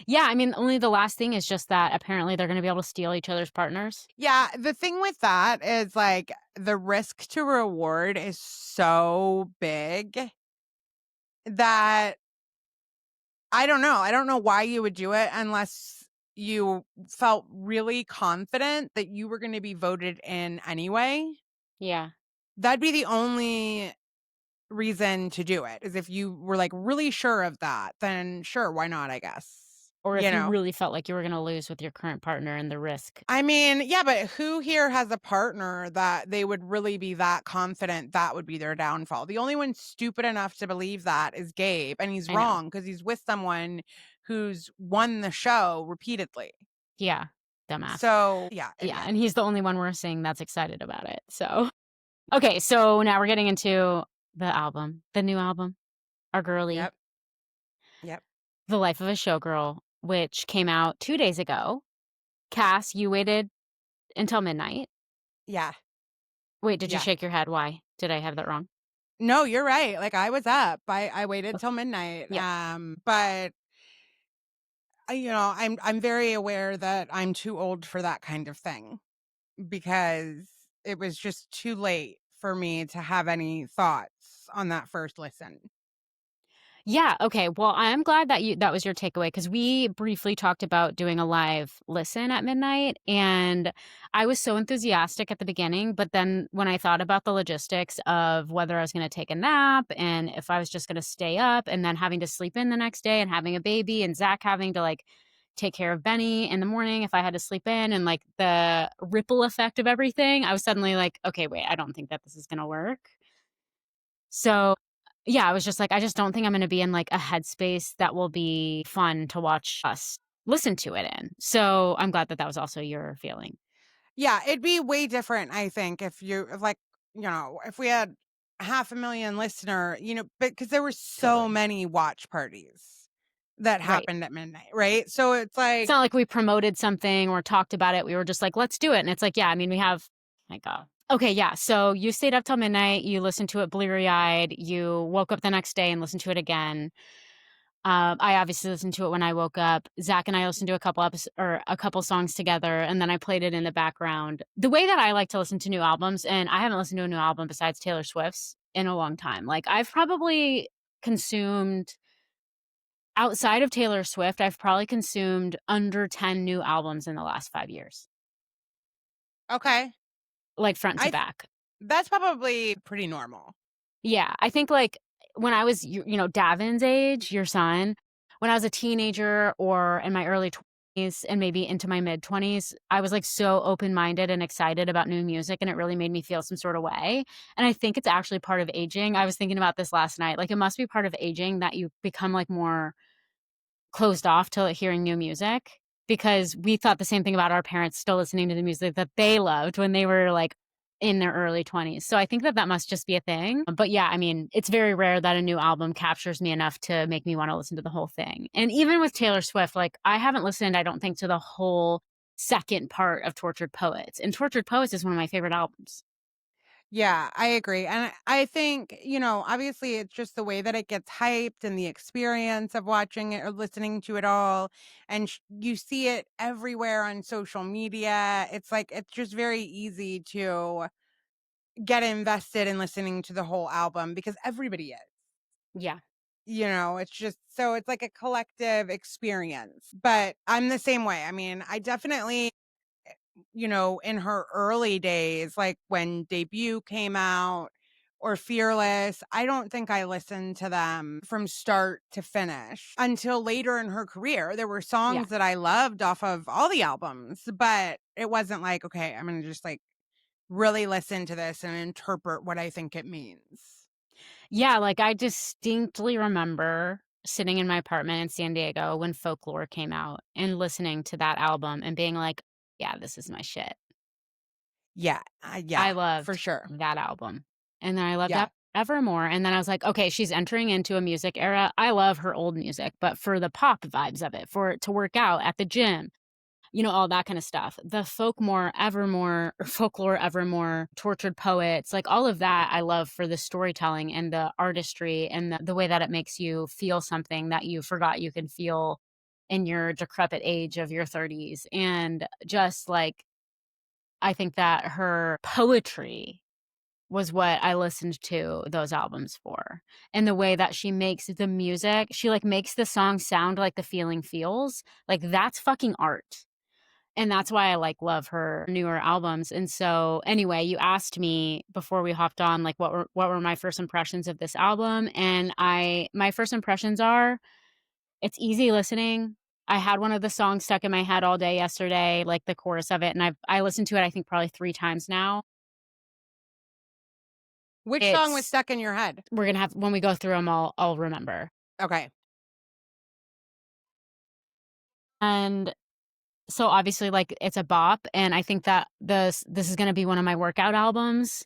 S1: Yeah, I mean, only the last thing is just that apparently they're gonna be able to steal each other's partners.
S2: Yeah, the thing with that is like the risk to reward is so big that I don't know. I don't know why you would do it unless you felt really confident that you were going to be voted in anyway.
S1: Yeah.
S2: That'd be the only reason to do it, is if you were like really sure of that, then sure, why not, I guess.
S1: Or
S2: You
S1: if you
S2: know?
S1: really felt like you were gonna lose with your current partner and the risk.
S2: I mean, yeah, but who here has a partner that they would really be that confident that would be their downfall? The only one stupid enough to believe that is Gabe, and he's
S1: I know.
S2: wrong because he's with someone who's won the show repeatedly.
S1: Yeah. Dumbass.
S2: So, yeah,
S1: Yeah,
S2: idiot.
S1: and he's the only one we're seeing that's excited about it, so okay, so now we're getting into the album, the new album, our girly,
S2: Yep, yep,
S1: The Life of a Showgirl, which came out 2 days ago. Cass, you waited until midnight.
S2: yeah,
S1: Wait, did you
S2: yeah.
S1: shake your head? Why? Did I have that wrong?
S2: No, you're right. Like I was up. I waited
S1: Ok
S2: till midnight.
S1: Yep.
S2: But I'm very aware that I'm too old for that kind of thing because it was just too late for me to have any thoughts on that first listen.
S1: Yeah, okay, well, I'm glad that that was your takeaway because we briefly talked about doing a live listen at midnight, and I was so enthusiastic at the beginning, but then when I thought about the logistics of whether I was gonna take a nap and if I was just gonna stay up and then having to sleep in the next day and having a baby and Zach having to, like, take care of Benny in the morning if I had to sleep in and, like, the ripple effect of everything, I was suddenly like, "Okay, wait, I don't think that this is gonna work." So, yeah, I was just like, I just don't think I'm gonna be in, like, a headspace that will be fun to watch us listen to it in. So, I'm glad that that was also your feeling.
S2: Yeah, it'd be way different, I think, if like, if we had half a million listener, but because there were so
S1: Totally.
S2: many watch parties that
S1: Right.
S2: happened at midnight, right? So it's
S1: It's
S2: like,
S1: not like we promoted something or talked about it. We were just like, "Let's do it." And it's like, yeah, I mean, we have my god. Okay, yeah, so you stayed up till midnight, you listened to it bleary-eyed, you woke up the next day and listened to it again. I obviously listened to it when I woke up. Zach and I listened to a couple songs together, and then I played it in the background. The way that I like to listen to new albums, and I haven't listened to a new album besides Taylor Swift's in a long time. Like I've probably consumed outside of Taylor Swift, I've probably consumed under 10 new albums in the last 5 years,
S2: okay,
S1: like front to
S2: I
S1: back.
S2: that's probably pretty normal.
S1: Yeah, I think, like, when I was, Davin's age, your son, when I was a teenager or in my early 20s and maybe into my mid-20s, I was, like, so open-minded and excited about new music, and it really made me feel some sort of way, and I think it's actually part of aging. I was thinking about this last night, like, it must be part of aging that you become, like, more closed off to hearing new music because we thought the same thing about our parents still listening to the music that they loved when they were like in their early 20s. So I think that that must just be a thing. But yeah, I mean, it's very rare that a new album captures me enough to make me want to listen to the whole thing. And even with Taylor Swift, like I haven't listened, I don't think, to the whole second part of Tortured Poets. And Tortured Poets is one of my favorite albums.
S2: Yeah, I agree. And I think, obviously it's just the way that it gets hyped and the experience of watching it or listening to it all. And you see it everywhere on social media. It's like, it's just very easy to get invested in listening to the whole album because everybody is.
S1: Yeah.
S2: It's just so it's like a collective experience. But I'm the same way. I mean, I definitely in her early days, like when Debut came out or Fearless, I don't think I listened to them from start to finish until later in her career. There were
S1: Yeah.
S2: songs that I loved off of all the albums, but it wasn't like, okay, I'm going to just like really listen to this and interpret what I think it means.
S1: Yeah, like, I distinctly remember sitting in my apartment in San Diego when Folklore came out and listening to that album and being like, "Yeah, this is my shit."
S2: Yeah.
S1: I
S2: Yeah, for
S1: loved
S2: sure.
S1: that album, and then I loved
S2: Yeah.
S1: Evermore, and then I was like, "Okay, she's entering into a music era." I love her old music, but for the pop vibes of it, for it to work out at the gym, all that kind of stuff. The folklore, evermore, tortured poets, like all of that I love for the storytelling and the artistry and the way that it makes you feel something that you forgot you could feel in your decrepit age of your 30s. And just like, I think that her poetry was what I listened to those albums for. And the way that she makes the music, she like makes the song sound like the feeling feels. Like that's fucking art. And that's why I like love her newer albums. And so anyway, you asked me before we hopped on like what were my first impressions of this album, and I my first impressions are it's easy listening. I had one of the songs stuck in my head all day yesterday, like the chorus of it, and I listened to it I think probably 3 times now.
S2: Which song was
S1: It's
S2: stuck in your head?
S1: we're gonna have when we go through them, I'll remember.
S2: Okay.
S1: And so obviously, like, it's a bop, and I think that this is gonna be one of my workout albums.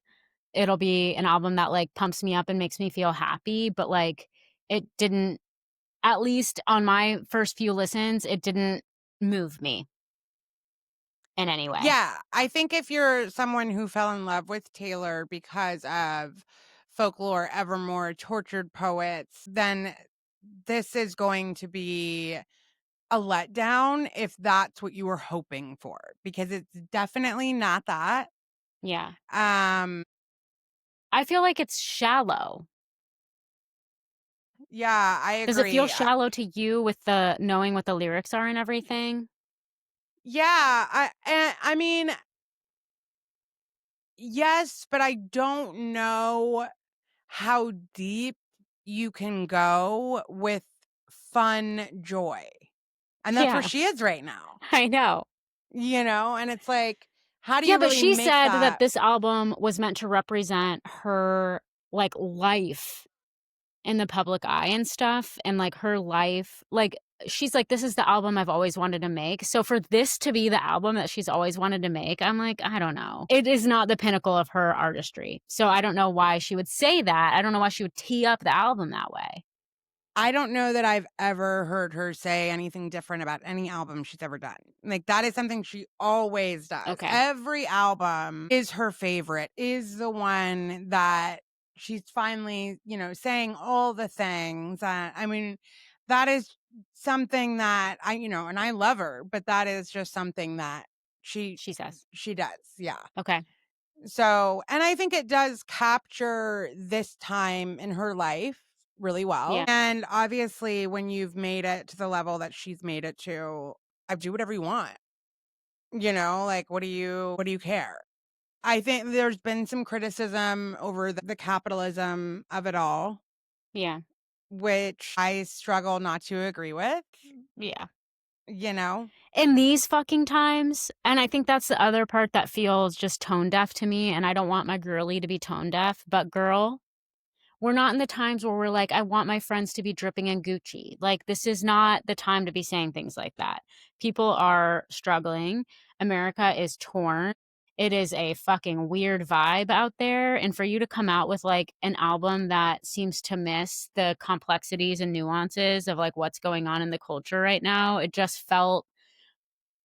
S1: It'll be an album that, like, pumps me up and makes me feel happy, but, like, it didn't at least on my first few listens, it didn't move me in any way.
S2: Yeah, I think if you're someone who fell in love with Taylor because of Folklore, Evermore, Tortured Poets, then this is going to be a letdown if that's what you were hoping for, because it's definitely not that.
S1: Yeah.
S2: Um,
S1: I feel like it's shallow.
S2: yeah, I
S1: Does it feel
S2: agree.
S1: shallow to you with the knowing what the lyrics are and everything?
S2: Yeah, I mean, yes, but I don't know how deep you can go with fun joy. And that's where
S1: Yeah,
S2: she is right now,
S1: I know.
S2: and it's like, how do
S1: Yeah,
S2: you
S1: but
S2: really
S1: she
S2: make
S1: said that
S2: that?
S1: this album was meant to represent her, like, life in the public eye and stuff, and, like, her life like, she's like, "This is the album I've always wanted to make." So for this to be the album that she's always wanted to make, I'm like, I don't know. It is not the pinnacle of her artistry. So I don't know why she would say that. I don't know why she would tee up the album that way.
S2: I don't know that I've ever heard her say anything different about any album she's ever done. Like, that is something she always does.
S1: Okay.
S2: Every album is her favorite, is the one that she's finally, saying all the things. I mean, that is something that and I love her, but that is just something that she
S1: She says.
S2: she does. Yeah.
S1: Okay.
S2: So, and I think it does capture this time in her life really well.
S1: Yeah.
S2: And obviously, when you've made it to the level that she's made it to, I do whatever you want. Like, what do you care? I think there's been some criticism over the capitalism of it all,
S1: Yeah.
S2: which I struggle not to agree with,
S1: Yeah.
S2: you know?
S1: In these fucking times, and I think that's the other part that feels just tone deaf to me, and I don't want my girly to be tone deaf, but girl, we're not in the times where we're like, I want my friends to be dripping in Gucci. Like, this is not the time to be saying things like that. People are struggling. America is torn. It is a fucking weird vibe out there. And for you to come out with like an album that seems to miss the complexities and nuances of like what's going on in the culture right now, it just felt,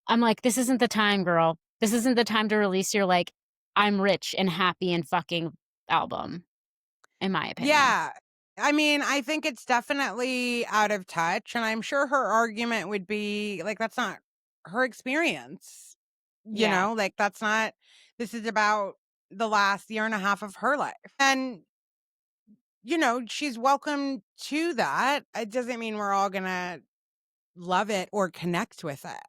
S1: I'm like, this isn't the time, girl. This isn't the time to release your like, I'm rich and happy and fucking album, in my opinion.
S2: Yeah. I mean, I think it's definitely out of touch, and I'm sure her argument would be like, that's not her experience.
S1: Yeah.
S2: Like, that's not, this is about the last year and a half of her life. And, she's welcome to that. It doesn't mean we're all going to love it or connect with it.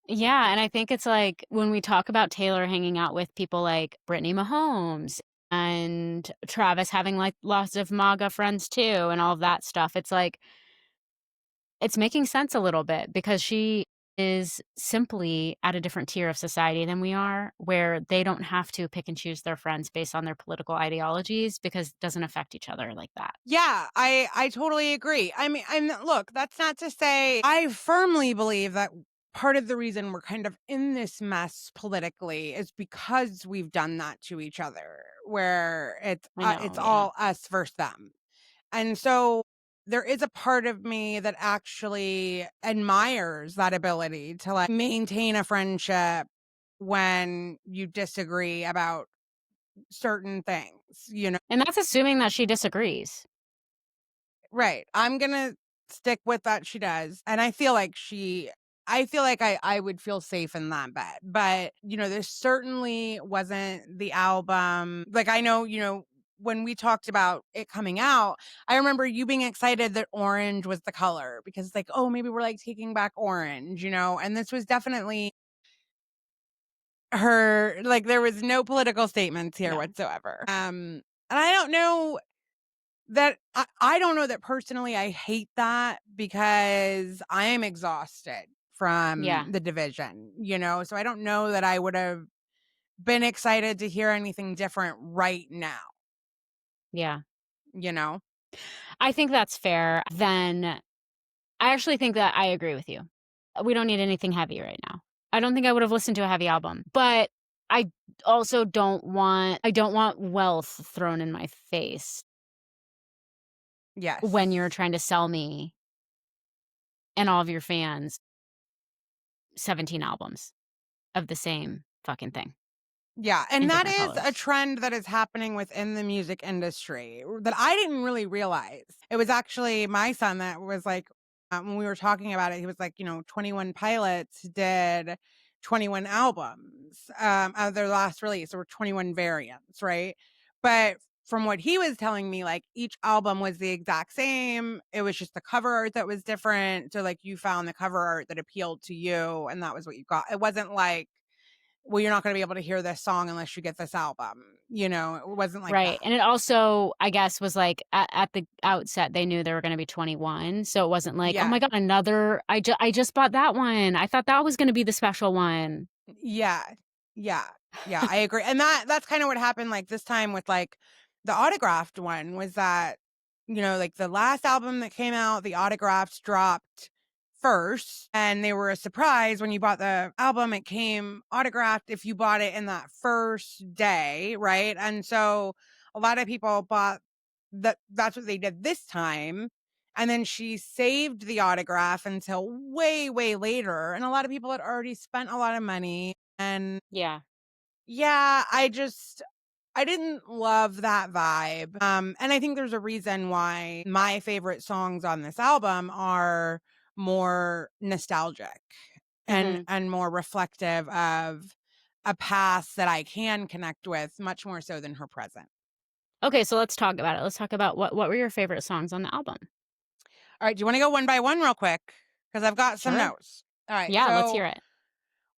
S1: Yeah, and I think it's like when we talk about Taylor hanging out with people like Brittany Mahomes and Travis having like lots of MAGA friends too and all of that stuff, it's like it's making sense a little bit because she is simply at a different tier of society than we are, where they don't have to pick and choose their friends based on their political ideologies because it doesn't affect each other like that.
S2: Yeah, I totally agree. I mean, look, that's not to say I firmly believe that part of the reason we're kind of in this mess politically is because we've done that to each other, where it's
S1: I know,
S2: it's
S1: yeah.
S2: all us versus them. And so there is a part of me that actually admires that ability to, like, maintain a friendship when you disagree about certain things, you know?
S1: And that's assuming that she disagrees.
S2: Right. I'm gonna stick with that she does, and I feel like I would feel safe in that bet, but, this certainly wasn't the album like, I know, when we talked about it coming out, I remember you being excited that orange was the color because it's like, "Oh, maybe we're, like, taking back orange," and this was definitely her like, there was no political statements here
S1: No.
S2: whatsoever. And I don't know that I don't know that personally I hate that because I am exhausted
S1: Yeah.
S2: from the division, so I don't know that I would have been excited to hear anything different right now,
S1: Yeah.
S2: you know?
S1: I think that's fair. Then I actually think that I agree with you. We don't need anything heavy right now. I don't think I would have listened to a heavy album, but I also don't want wealth thrown in my face when you're
S2: Yes.
S1: trying to sell me and all of your fans 17 albums of the same fucking thing
S2: Yeah, and
S1: in
S2: that
S1: different
S2: is a
S1: colors.
S2: trend that is happening within the music industry that I didn't really realize. It was actually my son that was like, when we were talking about it, he was like, 21 Pilots did 21 albums of their last release. There were 21 variants, right? But from what he was telling me, like each album was the exact same. It was just the cover art that was different. So, like, you found the cover art that appealed to you, and that was what you got. It wasn't like, well, you're not gonna be able to hear this song unless you get this album, it wasn't like
S1: Right,
S2: that.
S1: and it also, I guess, was like at the outset, they knew they were gonna be 21, so it wasn't like, "Oh
S2: Yeah.
S1: my god, another I just bought that one. I thought that was gonna be the special one."
S2: Yeah. Yeah. Yeah, I agree, and that's kinda what happened, like, this time with, like, the autographed one was that, like, the last album that came out, the autographs dropped first, and they were a surprise when you bought the album, it came autographed if you bought it in that first day, right? And so, a lot of people bought that's what they did this time, and then she saved the autograph until way, way later, and a lot of people had already spent a lot of money, and
S1: Yeah.
S2: yeah, I didn't love that vibe. And I think there's a reason why my favorite songs on this album are more nostalgic
S1: Mhm.
S2: and more reflective of a past that I can connect with much more so than her present.
S1: Okay, so let's talk about it. Let's talk about what were your favorite songs on the album?
S2: All right, do you want to go one by one real quick? Because I've got some
S1: Sure.
S2: notes. All right,
S1: Yeah, let's
S2: so
S1: hear it.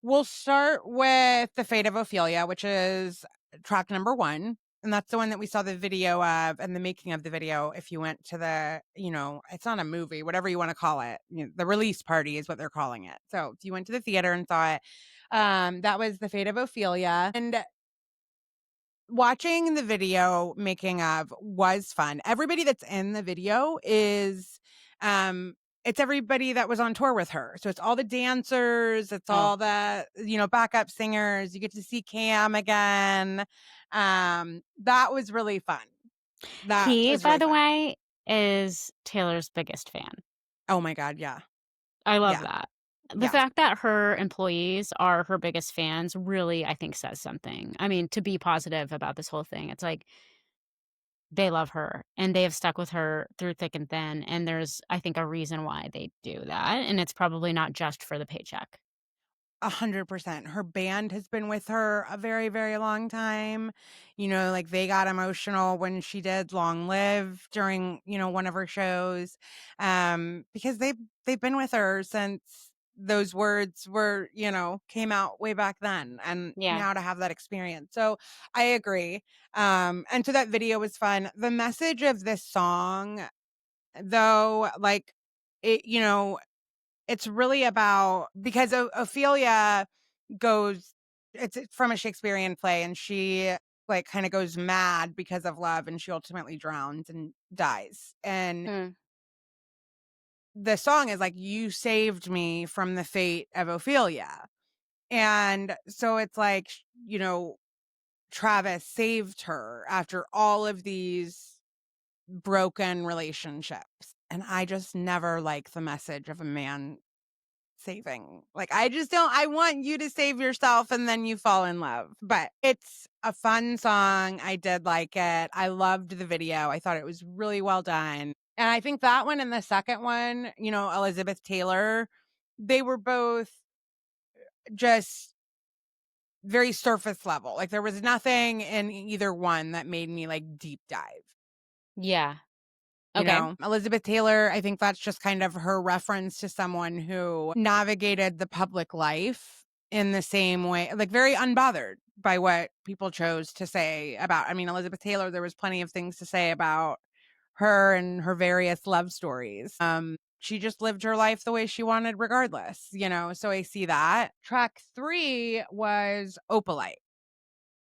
S2: we'll start with The Fate of Ophelia, which is track number 1, and that's the one that we saw the video of and the making of the video if you went to it's not a movie, whatever you wanna call it, the release party is what they're calling it. So, if you went to the theater and saw it, that was The Fate of Ophelia, and watching the video making of was fun. Everybody that's in the video is, um it's everybody that was on tour with her. So it's all the dancers, it's
S1: Oh.
S2: all the, backup singers. You get to see Cam again. That was really fun. That
S1: He,
S2: was
S1: by
S2: really
S1: the
S2: fun.
S1: way, is Taylor's biggest fan.
S2: Oh my god, yeah.
S1: I love
S2: Yeah.
S1: that. The
S2: Yeah.
S1: fact that her employees are her biggest fans really, I think, says something. I mean, to be positive about this whole thing, it's like they love her and they have stuck with her through thick and thin. And there's, I think, a reason why they do that. And it's probably not just for the paycheck.
S2: 100%. Her band has been with her a very, very long time. Like they got emotional when she did Long Live during, one of her shows. Because they've been with her since those words were, came out way back then and
S1: Yeah.
S2: now to have that experience. So I agree. And so that video was fun. The message of this song, though, like it, it's really about because Ophelia goes it's from a Shakespearean play, and she, like, kinda goes mad because of love, and she ultimately drowns and dies, and
S1: Hmm.
S2: the song is like, "You saved me from the fate of Ophelia," and so it's like, Travis saved her after all of these broken relationships. and I just never like the message of a man saving. Like, I just don't I want you to save yourself and then you fall in love. But it's a fun song. I did like it. I loved the video. I thought it was really well done. And I think that one and the second one, Elizabeth Taylor, they were both just very surface level. Like, there was nothing in either one that made me like deep dive.
S1: Yeah. Okay.
S2: Elizabeth Taylor, I think that's just kind of her reference to someone who navigated the public life in the same way, like very unbothered by what people chose to say about. I mean, Elizabeth Taylor, there was plenty of things to say about her and her various love stories. She just lived her life the way she wanted, regardless. So I see that. Track 3 was Opalite.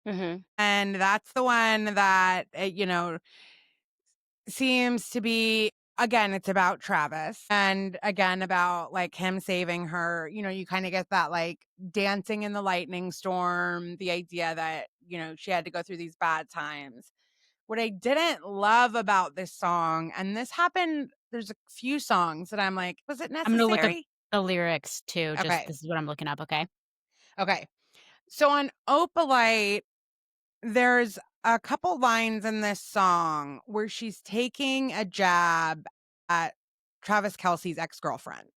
S1: Mhm.
S2: And that's the one that, seems to be, again, it's about Travis and again about like him saving her. You kind of get that like dancing in the lightning storm, the idea that, she had to go through these bad times. What I didn't love about this song, and this happened, there's a few songs that I'm like, was it
S1: I'm gonna look up
S2: necessary?
S1: the lyrics too, just
S2: Okay.
S1: this is what I'm looking up, okay?
S2: Okay. So on Opalite, there's a couple lines in this song where she's taking a jab at Travis Kelce's ex-girlfriend.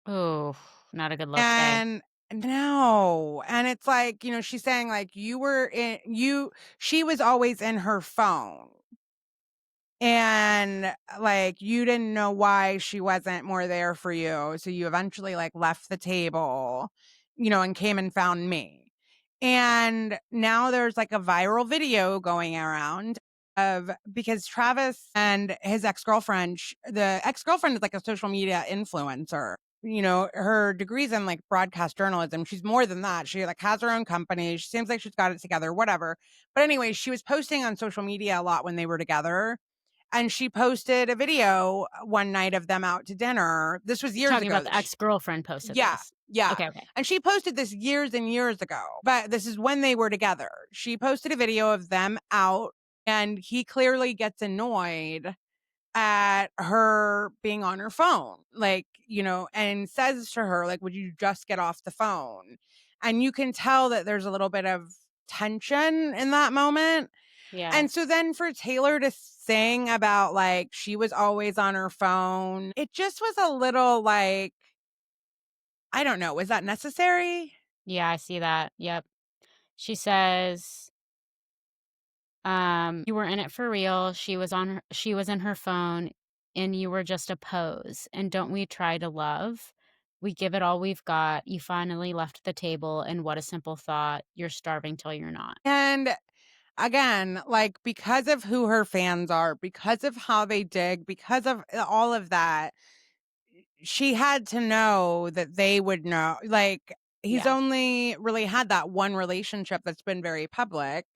S1: Oh, not a good look, hey.
S2: And no, and it's like, she's saying like she was always in her phone. And like you didn't know why she wasn't more there for you. So you eventually like left the table, and came and found me. And now there's like a viral video going around of because Travis and his ex-girlfriend, the ex-girlfriend is like a social media influencer. Her degrees in like broadcast journalism. She's more than that. She like has her own company. She seems like she's got it together, whatever. But anyway, she was posting on social media a lot when they were together, and she posted a video one night of them out to dinner. This was
S1: You're
S2: years
S1: talking about
S2: ago.
S1: the ex-girlfriend posted
S2: Yeah,
S1: this.
S2: yeah.
S1: Okay, okay.
S2: And she posted this years and years ago, but this is when they were together. She posted a video of them out, and he clearly gets annoyed at her being on her phone, like, and says to her, like, would you just get off the phone? And you can tell that there's a little bit of tension in that moment.
S1: Yeah.
S2: And so then for Taylor to sing about like she was always on her phone, it just was a little like, I don't know, was that necessary?
S1: Yeah, I see that. Yep. She says, "You were in it for real. She was in her phone, and you were just a pose. And don't we try to love? We give it all we've got. You finally left the table, and what a simple thought. You're starving till you're not."
S2: And again, like because of who her fans are, because of how they dig, because of all of that, she had to know that they would know. Like he's
S1: Yeah.
S2: only really had that one relationship that's been very public.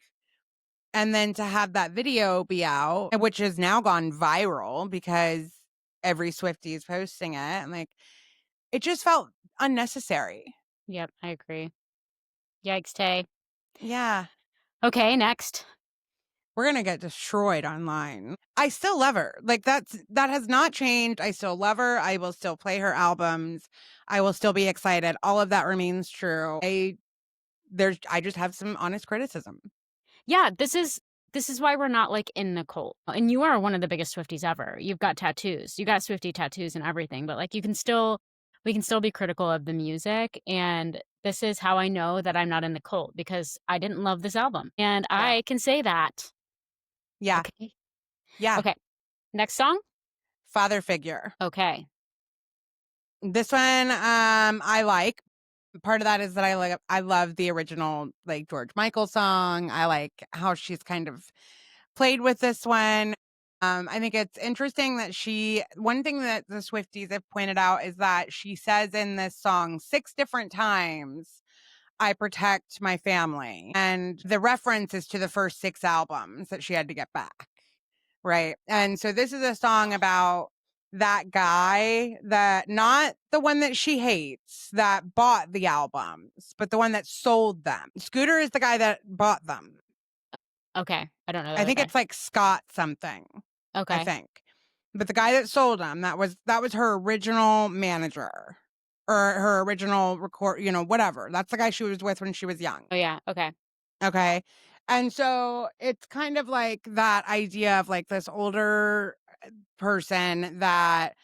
S2: And then to have that video be out, which has now gone viral because every Swiftie is posting it, and like it just felt unnecessary.
S1: Yep, I agree. Yikes, Tay.
S2: Yeah.
S1: Okay, next.
S2: We're gonna get destroyed online. I still love her. Like that has not changed. I still love her. I will still play her albums. I will still be excited. All of that remains true. I just have some honest criticism.
S1: Yeah, this is why we're not, like, in the cult, and you are one of the biggest Swifties ever. You've got tattoos. You got Swiftie tattoos and everything, but, like, we can still be critical of the music, and this is how I know that I'm not in the cult, because I didn't love this album, and
S2: Yeah.
S1: I can say that.
S2: Yeah.
S1: Okay.
S2: Yeah.
S1: Okay, next song?
S2: Father figure.
S1: Okay.
S2: This one I like. Part of that is that I love the original like George Michael song. I like how she's kind of played with this one. I think it's interesting that one thing that the Swifties have pointed out is that she says in this song 6 different times, I protect my family. And the reference is to the first 6 albums that she had to get back. Right. And so this is a song about that guy, that not the one that she hates that bought the albums, but the one that sold them. Scooter is the guy that bought them.
S1: Okay, I don't know the
S2: I
S1: other
S2: think
S1: guy.
S2: it's like Scott something, I
S1: Okay.
S2: think. but the guy that sold him, that was her original manager or her original record, whatever. That's the guy she was with when she was young.
S1: Oh, yeah, okay.
S2: Okay. And so it's kind of like that idea of like this older person that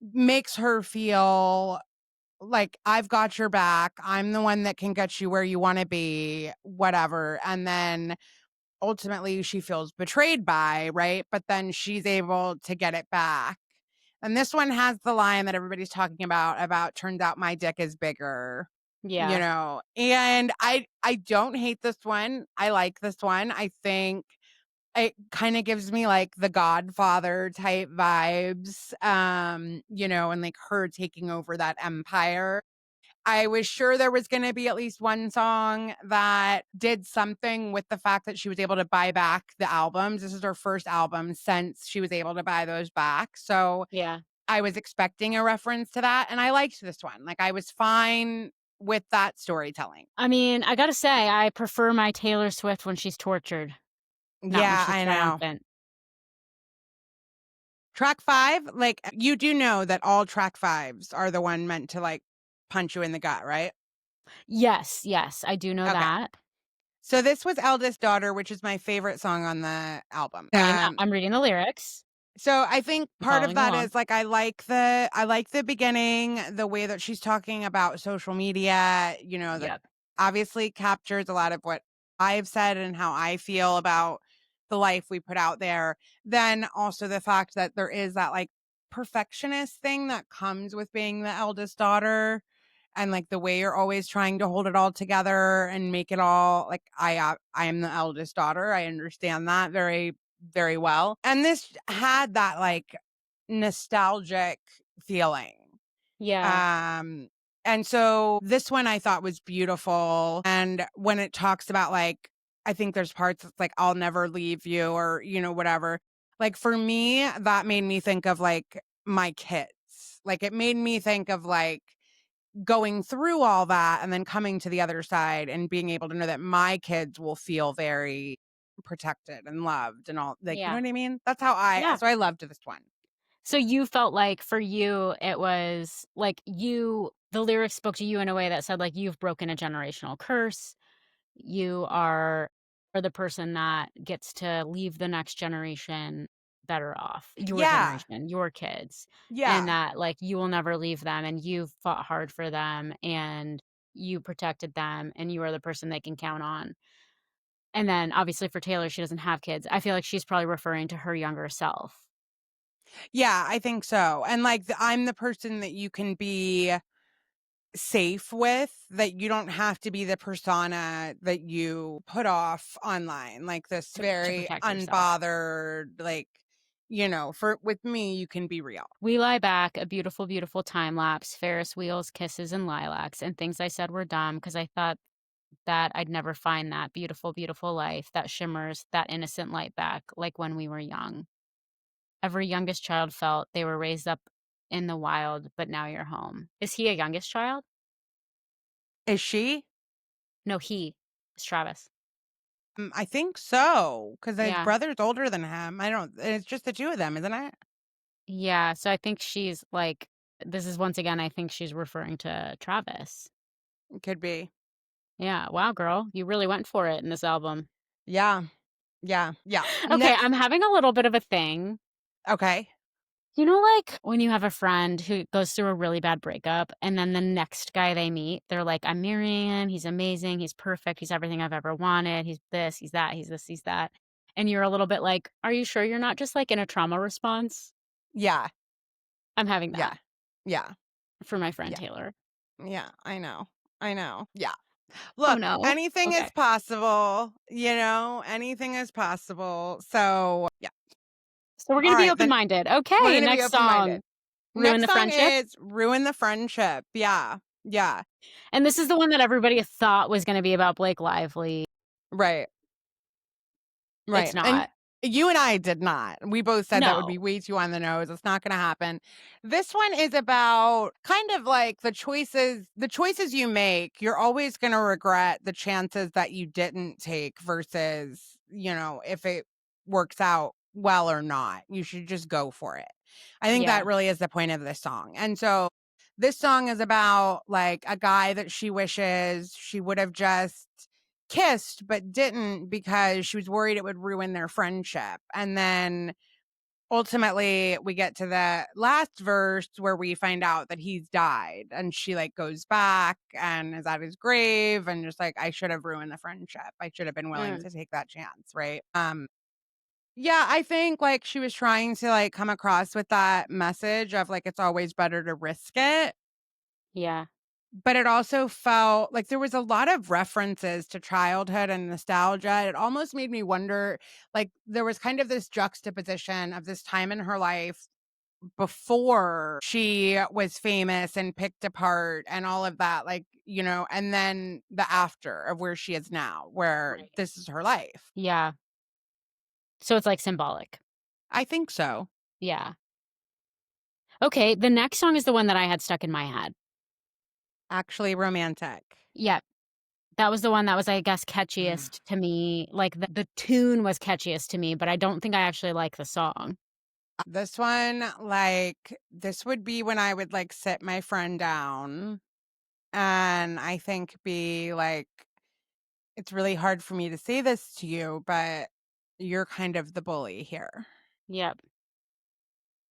S2: makes her feel like I've got your back. I'm the one that can get you where you want to be, whatever. And then ultimately she feels betrayed by, right? But then she's able to get it back. And this one has the line that everybody's talking about turns out my dick is bigger,
S1: Yeah,
S2: and I don't hate this one. I like this one. I think it kind of gives me like the Godfather type vibes, and like her taking over that empire. I was sure there was going to be at least one song that did something with the fact that she was able to buy back the albums. This is her first album since she was able to buy those back. So
S1: yeah.
S2: I was expecting a reference to that, and I liked this one. Like, I was fine with that storytelling.
S1: I mean, I gotta say, I prefer my Taylor Swift when she's tortured, not when
S2: Yeah,
S1: she's
S2: I know.
S1: triumphant.
S2: Track 5, like, you do know that all track 5s are the one meant to, like, punch you in the gut, right?
S1: Yes, yes, I do know
S2: Okay.
S1: that.
S2: So this was Eldest Daughter, which is my favorite song on the album.
S1: Same, I'm reading the lyrics.
S2: So I think
S1: I'm
S2: part of
S1: following
S2: that
S1: along.
S2: is like I like the beginning, the way that she's talking about social media, that
S1: Yep.
S2: obviously captures a lot of what I've said and how I feel about the life we put out there. Then also the fact that there is that like perfectionist thing that comes with being the eldest daughter and like the way you're always trying to hold it all together and make it all like I am the eldest daughter. I understand that very very well. And this had that like nostalgic feeling.
S1: Yeah,
S2: Um and so this one I thought was beautiful, and when it talks about like I think there's parts that's like I'll never leave you or whatever. Like for me that made me think of like my kids. Like it made me think of like going through all that and then coming to the other side and being able to know that my kids will feel very protected and loved and all like, you know
S1: yeah,
S2: what I mean? That's how I
S1: yeah.
S2: so I loved this one.
S1: So you felt like for you, it was like the lyrics spoke to you in a way that said, like, you've broken a generational curse. You are the person that gets to leave the next generation better off, your
S2: Yeah.
S1: generation, your kids, and
S2: Yeah.
S1: that, like, you will never leave them and you've fought hard for them and you protected them and you are the person they can count on. And then obviously for Taylor, she doesn't have kids. I feel like she's probably referring to her younger self.
S2: Yeah, I think so. And like I'm the person that you can be safe with, that you don't have to be the persona that you put off online. Like this
S1: To
S2: very
S1: protect yourself.
S2: unbothered, like, for with me you can be real.
S1: We lie back, a beautiful, beautiful time lapse, Ferris wheels, kisses, and lilacs, and things I said were dumb because I thought that I'd never find that beautiful, beautiful life that shimmers that innocent light back like when we were young. Every youngest child felt they were raised up in the wild, but now you're home. Is he a youngest child?
S2: Is she?
S1: No, he is Travis.
S2: I think so, because his
S1: Yeah.
S2: brother's older than him. I don't it's just the 2 of them, isn't it?
S1: Yeah. So I think she's like, this is once again, I think she's referring to Travis.
S2: It could be.
S1: Yeah. Wow, girl. You really went for it in this album.
S2: Yeah. Yeah. Yeah.
S1: Okay.
S2: Next.
S1: I'm having a little bit of a thing.
S2: Okay.
S1: Like when you have a friend who goes through a really bad breakup and then the next guy they meet, they're like, I'm marrying him. He's amazing. He's perfect. He's everything I've ever wanted. He's this, he's that, he's this, he's that. And you're a little bit like, are you sure you're not just like in a trauma response?
S2: Yeah.
S1: I'm having
S2: Yeah.
S1: that
S2: Yeah.
S1: for my friend
S2: Yeah.
S1: Taylor.
S2: Yeah. I know. I know. Yeah.
S1: Oh
S2: Look,
S1: no.
S2: anything
S1: Okay.
S2: is possible, anything is possible. So, yeah.
S1: So we're going to
S2: All
S1: be
S2: right,
S1: open
S2: then
S1: minded.
S2: we're
S1: Okay.
S2: gonna be
S1: Next
S2: open-minded.
S1: song, Ruin
S2: Next
S1: the
S2: song
S1: Friendship.
S2: is Ruin the Friendship. Yeah. Yeah.
S1: And this is the one that everybody thought was going to be about Blake Lively.
S2: Right.
S1: It's
S2: Right, and
S1: not.
S2: you and I did not. We both said that would
S1: No.
S2: be way too on the nose. It's not gonna happen. This one is about kind of like the choices you make, you're always gonna regret the chances that you didn't take versus, if it works out well or not. You should just go for it. I think
S1: Yeah.
S2: that really is the point of this song. And so this song is about like a guy that she wishes she would have just kissed but didn't because she was worried it would ruin their friendship. And then ultimately we get to the last verse where we find out that he's died, and she like goes back and is at his grave and just like, I should have ruined the friendship. I should have been willing
S1: Mm,
S2: to take that chance, right? Yeah, I think like she was trying to like come across with that message of like it's always better to risk it.
S1: yeah.
S2: But it also felt like there was a lot of references to childhood and nostalgia. It almost made me wonder, like, there was kind of this juxtaposition of this time in her life before she was famous and picked apart and all of that, like, and then the after of where she is now, where
S1: Right.
S2: this is her life.
S1: Yeah. So it's, like, symbolic.
S2: I think so.
S1: Yeah. Okay, the next song is the one that I had stuck in my head.
S2: Actually romantic.
S1: Yep. That was the one that was, I guess, catchiest to me, like, the tune was catchiest to me, but I don't think I actually like the song.
S2: This one, like, this would be when I would like sit my friend down and I think be like, it's really hard for me to say this to you, but you're kind of the bully here.
S1: Yep.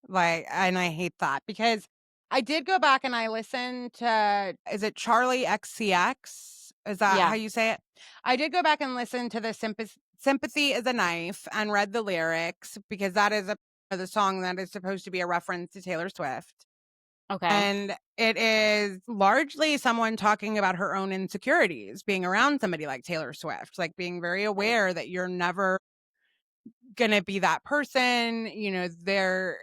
S2: Like, and I hate that because I did go back and I listened to, is it Charlie XCX? Is that how
S1: Yeah.
S2: you say it? I did go back and listen to the Sympathy is a Knife and read the lyrics because that is the song that is supposed to be a reference to Taylor Swift.
S1: Okay.
S2: And it is largely someone talking about her own insecurities, being around somebody like Taylor Swift, like being very
S1: Right.
S2: aware that you're never gonna be that person. They're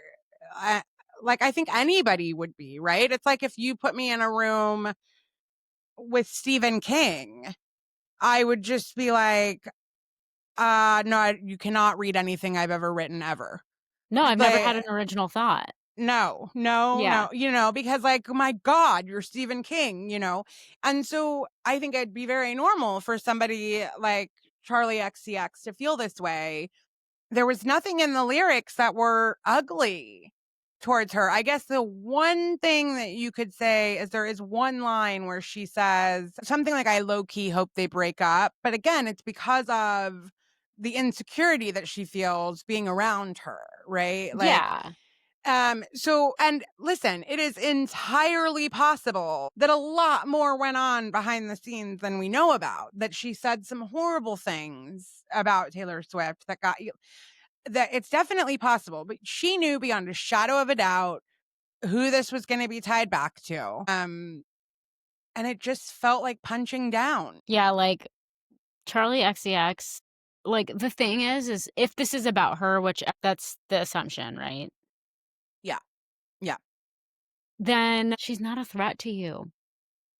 S2: I, like, I think anybody would be, right? It's like if you put me in a room with Stephen King, I would just be like, no, you cannot read anything I've ever written ever.
S1: No, I've never had
S2: Like,
S1: an original thought.
S2: no, no,
S1: Yeah.
S2: no, because like, my God, you're Stephen King. And so I think it'd be very normal for somebody like Charlie XCX to feel this way. There was nothing in the lyrics that were ugly towards her. I guess the one thing that you could say is there is one line where she says something like, I low key hope they break up. But again, it's because of the insecurity that she feels being around her, right? Like,
S1: Yeah.
S2: so, and listen, it is entirely possible that a lot more went on behind the scenes than we know about, that she said some horrible things about Taylor Swift that got you, that it's definitely possible, but she knew beyond a shadow of a doubt who this was going to be tied back to. And it just felt like punching down.
S1: Yeah, like, Charlie XCX, like, the thing is if this is about her, which that's the assumption, right?
S2: Yeah. Yeah.
S1: Then she's not a threat to you.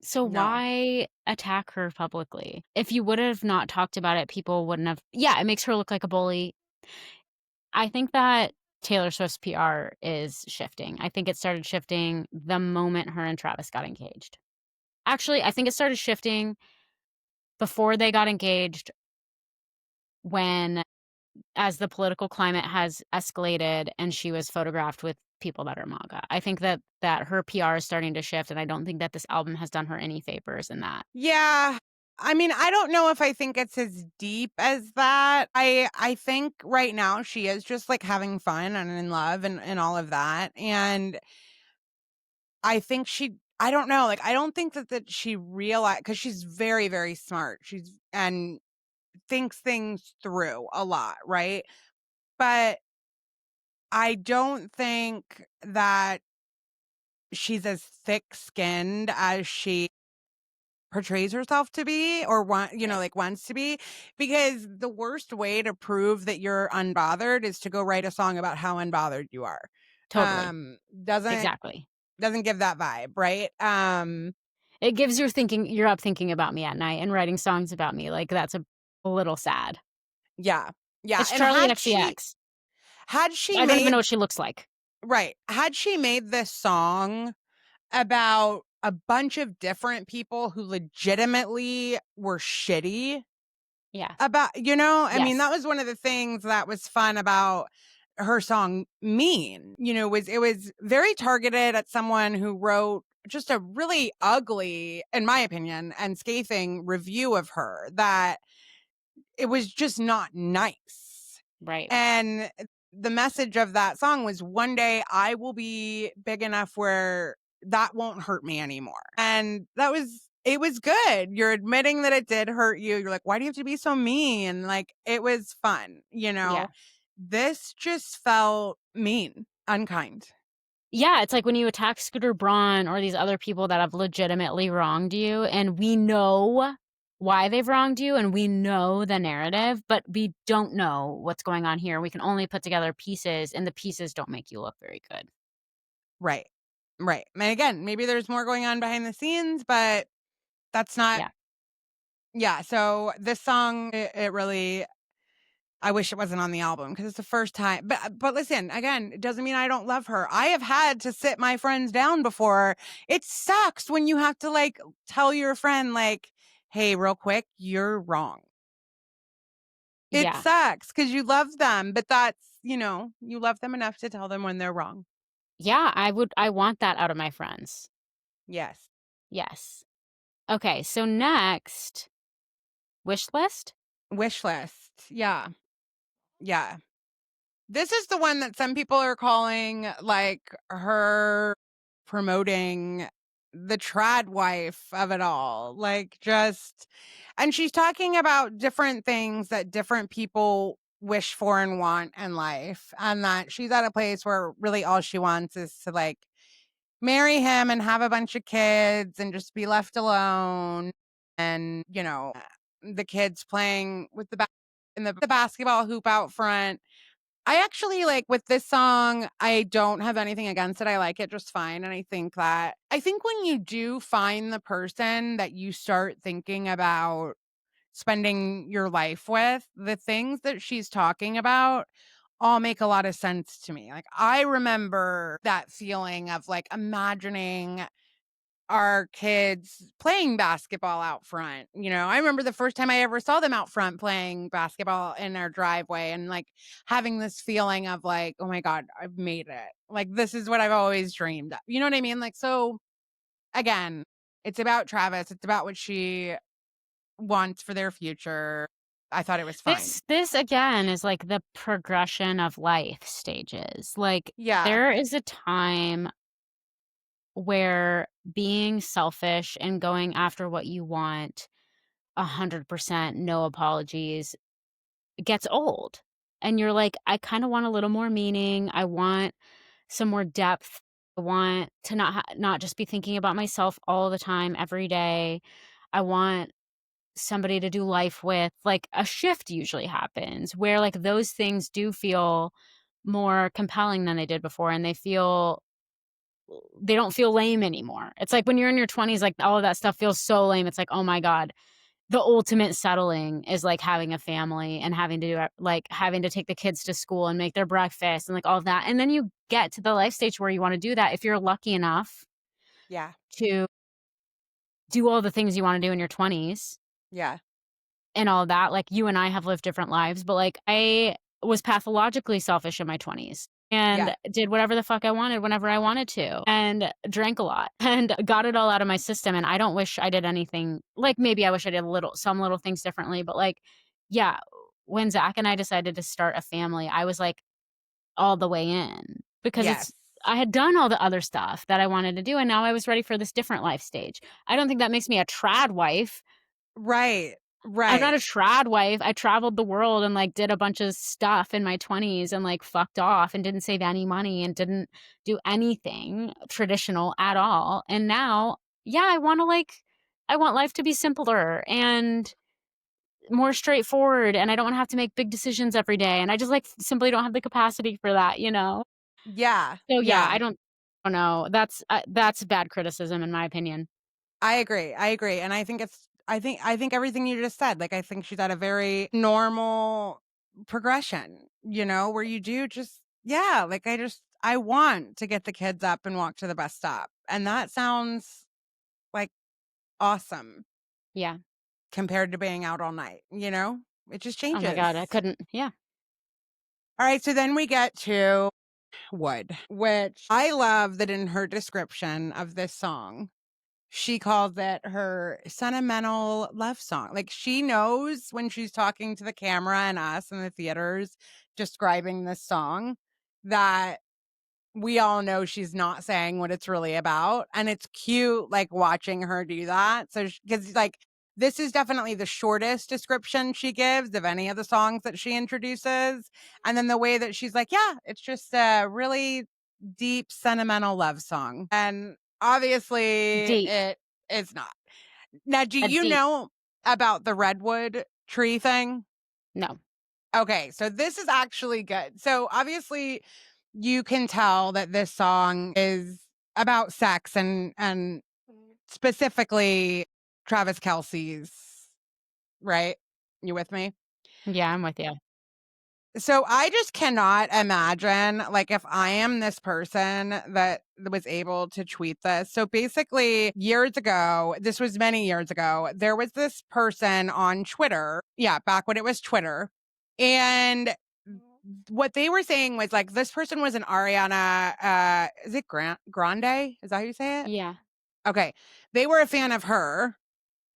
S1: So
S2: No.
S1: why attack her publicly? If you would have not talked about it, people wouldn't have. Yeah, it makes her look like a bully. I think that Taylor Swift's PR is shifting. I think it started shifting the moment her and Travis got engaged. Actually, I think it started shifting before they got engaged when as the political climate has escalated and she was photographed with people that are MAGA. I think that her PR is starting to shift, and I don't think that this album has done her any favors in that.
S2: Yeah. I mean, I don't know if I think it's as deep as that. I think right now she is just like having fun and in love and all of that. And I think I don't know, like I don't think that she realized, cuz she's very very smart. She's and thinks things through a lot, right? But I don't think that she's as thick-skinned as she portrays herself to be, or
S1: Right.
S2: like wants to be, because the worst way to prove that you're unbothered is to go write a song about how unbothered you are.
S1: Totally.
S2: Doesn't
S1: Exactly.
S2: give that vibe, right?
S1: It gives you're up thinking about me at night and writing songs about me, like, that's a little sad.
S2: Yeah. Yeah,
S1: It's
S2: and
S1: Charlie XCX.
S2: had she
S1: I don't even know
S2: made
S1: what she looks like.
S2: right, had she made this song about a bunch of different people who legitimately were shitty,
S1: Yeah.
S2: I mean, that
S1: Yes.
S2: was one of the things that was fun about her song Mean, was it was very targeted at someone who wrote just a really ugly, in my opinion, and scathing review of her that it was just not nice.
S1: Right.
S2: And the message of that song was one day I will be big enough where that won't hurt me anymore. And it was good. You're admitting that it did hurt you. You're like, why do you have to be so mean? Like, it was fun.
S1: Yeah.
S2: This just felt mean, unkind.
S1: Yeah, it's like when you attack Scooter Braun or these other people that have legitimately wronged you, and we know why they've wronged you and we know the narrative, but we don't know what's going on here. We can only put together pieces, and the pieces don't make you look very good.
S2: Right. Right. And again, maybe there's more going on behind the scenes, but that's not,
S1: Yeah.
S2: yeah. So this song, it really, I wish it wasn't on the album because it's the first time. But listen, again, it doesn't mean I don't love her. I have had to sit my friends down before. It sucks when you have to like tell your friend like, "Hey, real quick, you're wrong." It
S1: Yeah.
S2: sucks because you love them, but you love them enough to tell them when they're wrong.
S1: Yeah, I want that out of my friends.
S2: Yes.
S1: Yes. Okay, so next, wish list?
S2: Wish list. Yeah. Yeah. This is the one that some people are calling like her promoting the trad wife of it all. Like just, and she's talking about different things that different people wish for and want in life. And that she's at a place where really all she wants is to like marry him and have a bunch of kids and just be left alone. And, the kids playing with the basketball hoop out front. I actually like with this song, I don't have anything against it. I like it just fine. And I think when you do find the person that you start thinking about spending your life with, the things that she's talking about all make a lot of sense to me. Like I remember that feeling of like imagining our kids playing basketball out front. I remember the first time I ever saw them out front playing basketball in our driveway and like having this feeling of like, oh my God, I've made it. Like, this is what I've always dreamed of. You know what I mean? Like, so again, it's about Travis, it's about what she wants for their future. I thought it was fine.
S1: This again is like the progression of life stages. Like
S2: Yeah.
S1: there is a time where being selfish and going after what you want 100%, no apologies, gets old. And you're like, I kind of want a little more meaning. I want some more depth. I want to not just be thinking about myself all the time, every day. I want somebody to do life with. Like a shift usually happens where like those things do feel more compelling than they did before, and they don't feel lame anymore. It's like when you're in your 20s, like all of that stuff feels so lame. It's like, oh my God, the ultimate settling is like having a family and having to do like having to take the kids to school and make their breakfast and like all of that. And then you get to the life stage where you want to do that. If you're lucky enough
S2: Yeah.
S1: to do all the things you want to do in your 20s
S2: Yeah.
S1: and all of that, like you and I have lived different lives, but like I was pathologically selfish in my 20s
S2: Yeah.
S1: and did whatever the fuck I wanted whenever I wanted to and drank a lot and got it all out of my system. And I don't wish I did anything like maybe I wish I did some little things differently, but like, yeah, when Zach and I decided to start a family, I was like all the way in because
S2: Yes.
S1: I had done all the other stuff that I wanted to do. And now I was ready for this different life stage. I don't think that makes me a trad wife.
S2: Right.
S1: I'm not
S2: Right.
S1: a trad wife. I traveled the world and like did a bunch of stuff in my 20s and like fucked off and didn't save any money and didn't do anything traditional at all. And now, yeah, I want life to be simpler and more straightforward, and I don't want to have to make big decisions every day. And I just like simply don't have the capacity for that, you know?
S2: Yeah.
S1: So yeah,
S2: Yeah.
S1: I don't know. That's bad criticism in my opinion.
S2: I agree. I agree. And I think everything you just said, like I think she's at a very normal progression, where you do just yeah, like I want to get the kids up and walk to the bus stop. And that sounds like awesome.
S1: Yeah.
S2: compared to being out all night, you know? It just
S1: Oh my
S2: changes.
S1: god, I couldn't yeah.
S2: All right, so then we get to Wood, which I love that in her description of this song, she calls it her sentimental love song. Like, she knows when she's talking to the camera and us in the theaters describing this song that we all know she's not saying what it's really about. And it's cute, like, watching her do that. So, because, like, this is definitely the shortest description she gives of any of the songs that she introduces. And then the way that she's like, yeah, it's just a really deep, sentimental love song. And obviously,
S1: Deep.
S2: it is not. Now, do
S1: A
S2: you
S1: deep
S2: know about the redwood tree thing?
S1: no.
S2: Okay, so this is actually good. So obviously you can tell that this song is about sex and specifically Travis Kelce's, right? You with me?
S1: Yeah, I'm with you.
S2: So I just cannot imagine, like, if I am this person that was able to tweet this. So basically, years ago, this was many years ago, there was this person on Twitter. Yeah, back when it was Twitter. And what they were saying was like this person was an Ariana is it Grande? Is that how you say it?
S1: Yeah.
S2: Okay. They were a fan of her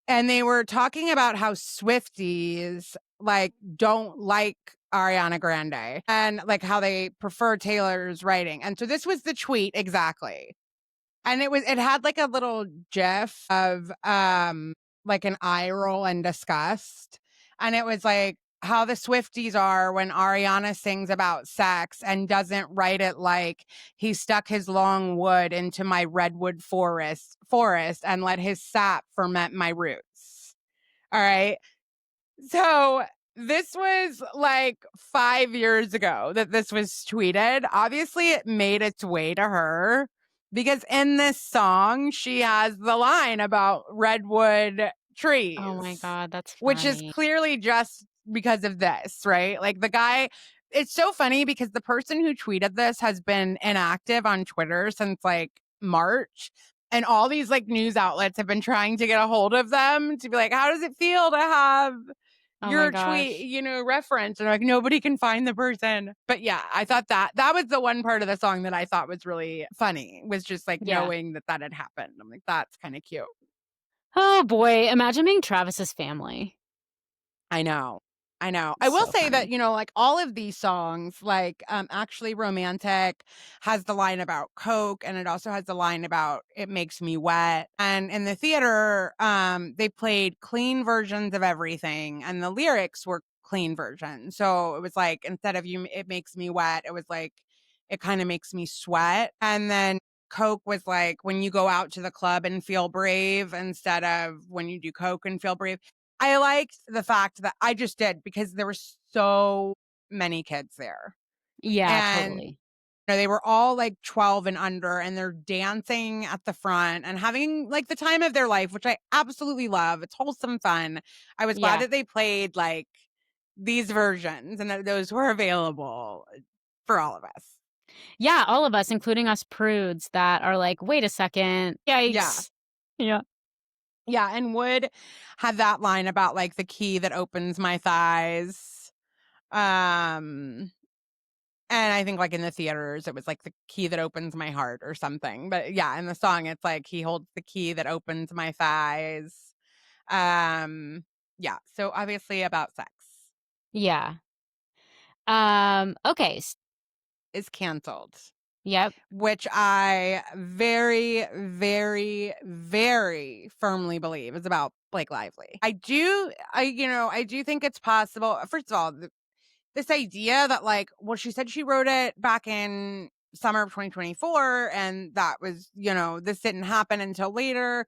S2: and they were talking about how Swifties like don't like Ariana Grande and like how they prefer Taylor's writing. And so this was the tweet exactly. And it had like a little gif of like an eye roll and disgust. And it was like how the Swifties are when Ariana sings about sex and doesn't write it like he stuck his long wood into my redwood forest and let his sap ferment my roots. All right. So this was like 5 years ago that this was tweeted. Obviously, it made its way to her because in this song, she has the line about redwood
S1: Oh my
S2: trees,
S1: god, that's
S2: which is
S1: funny.
S2: clearly just because of this, right? Like the guy, it's so funny because the person who tweeted this has been inactive on Twitter since like March. And all these like news outlets have been trying to get a hold of them to be like, how does it feel to have
S1: Oh my
S2: your tweet,
S1: gosh.
S2: reference? And like nobody can find the person. But yeah, I thought that was the one part of the song that I thought was really funny, was just like
S1: Yeah.
S2: knowing that that had happened. I'm like, that's kind of cute.
S1: Oh boy, imagine being Travis's family.
S2: I know. I know. I will
S1: So
S2: say that,
S1: funny.
S2: like all of these songs, like Actually Romantic has the line about Coke and it also has the line about It Makes Me Wet. And in the theater, they played clean versions of everything and the lyrics were clean versions. So it was like instead of you It Makes Me Wet, it was like it kind of makes me sweat. And then Coke was like when you go out to the club and feel brave instead of when you do Coke and feel brave. I liked the fact that I just did because there were so many kids there.
S1: Yeah,
S2: And
S1: totally.
S2: they were all like 12 and under and they're dancing at the front and having like the time of their life, which I absolutely love. It's wholesome fun. I was glad
S1: Yeah.
S2: that they played like these versions and that those were available for all of us.
S1: Yeah, all of us, including us prudes that are like, "Wait a second.
S2: Yeah.
S1: Yikes." Yeah.
S2: Yeah. And Wood had that line about like the key that opens my thighs. Um, And I think, like, in the theaters, it was, like, the key that opens my heart or something, but, yeah, in the song, it's like, he holds the key that opens my thighs. Um, yeah, so obviously about sex
S1: Yeah. Okay.
S2: is canceled,
S1: Yep.
S2: which I very, very, very firmly believe is about Blake Lively. I do think it's possible. First of all, this idea that like, well, she said she wrote it back in summer of 2024 and that was, this didn't happen until later.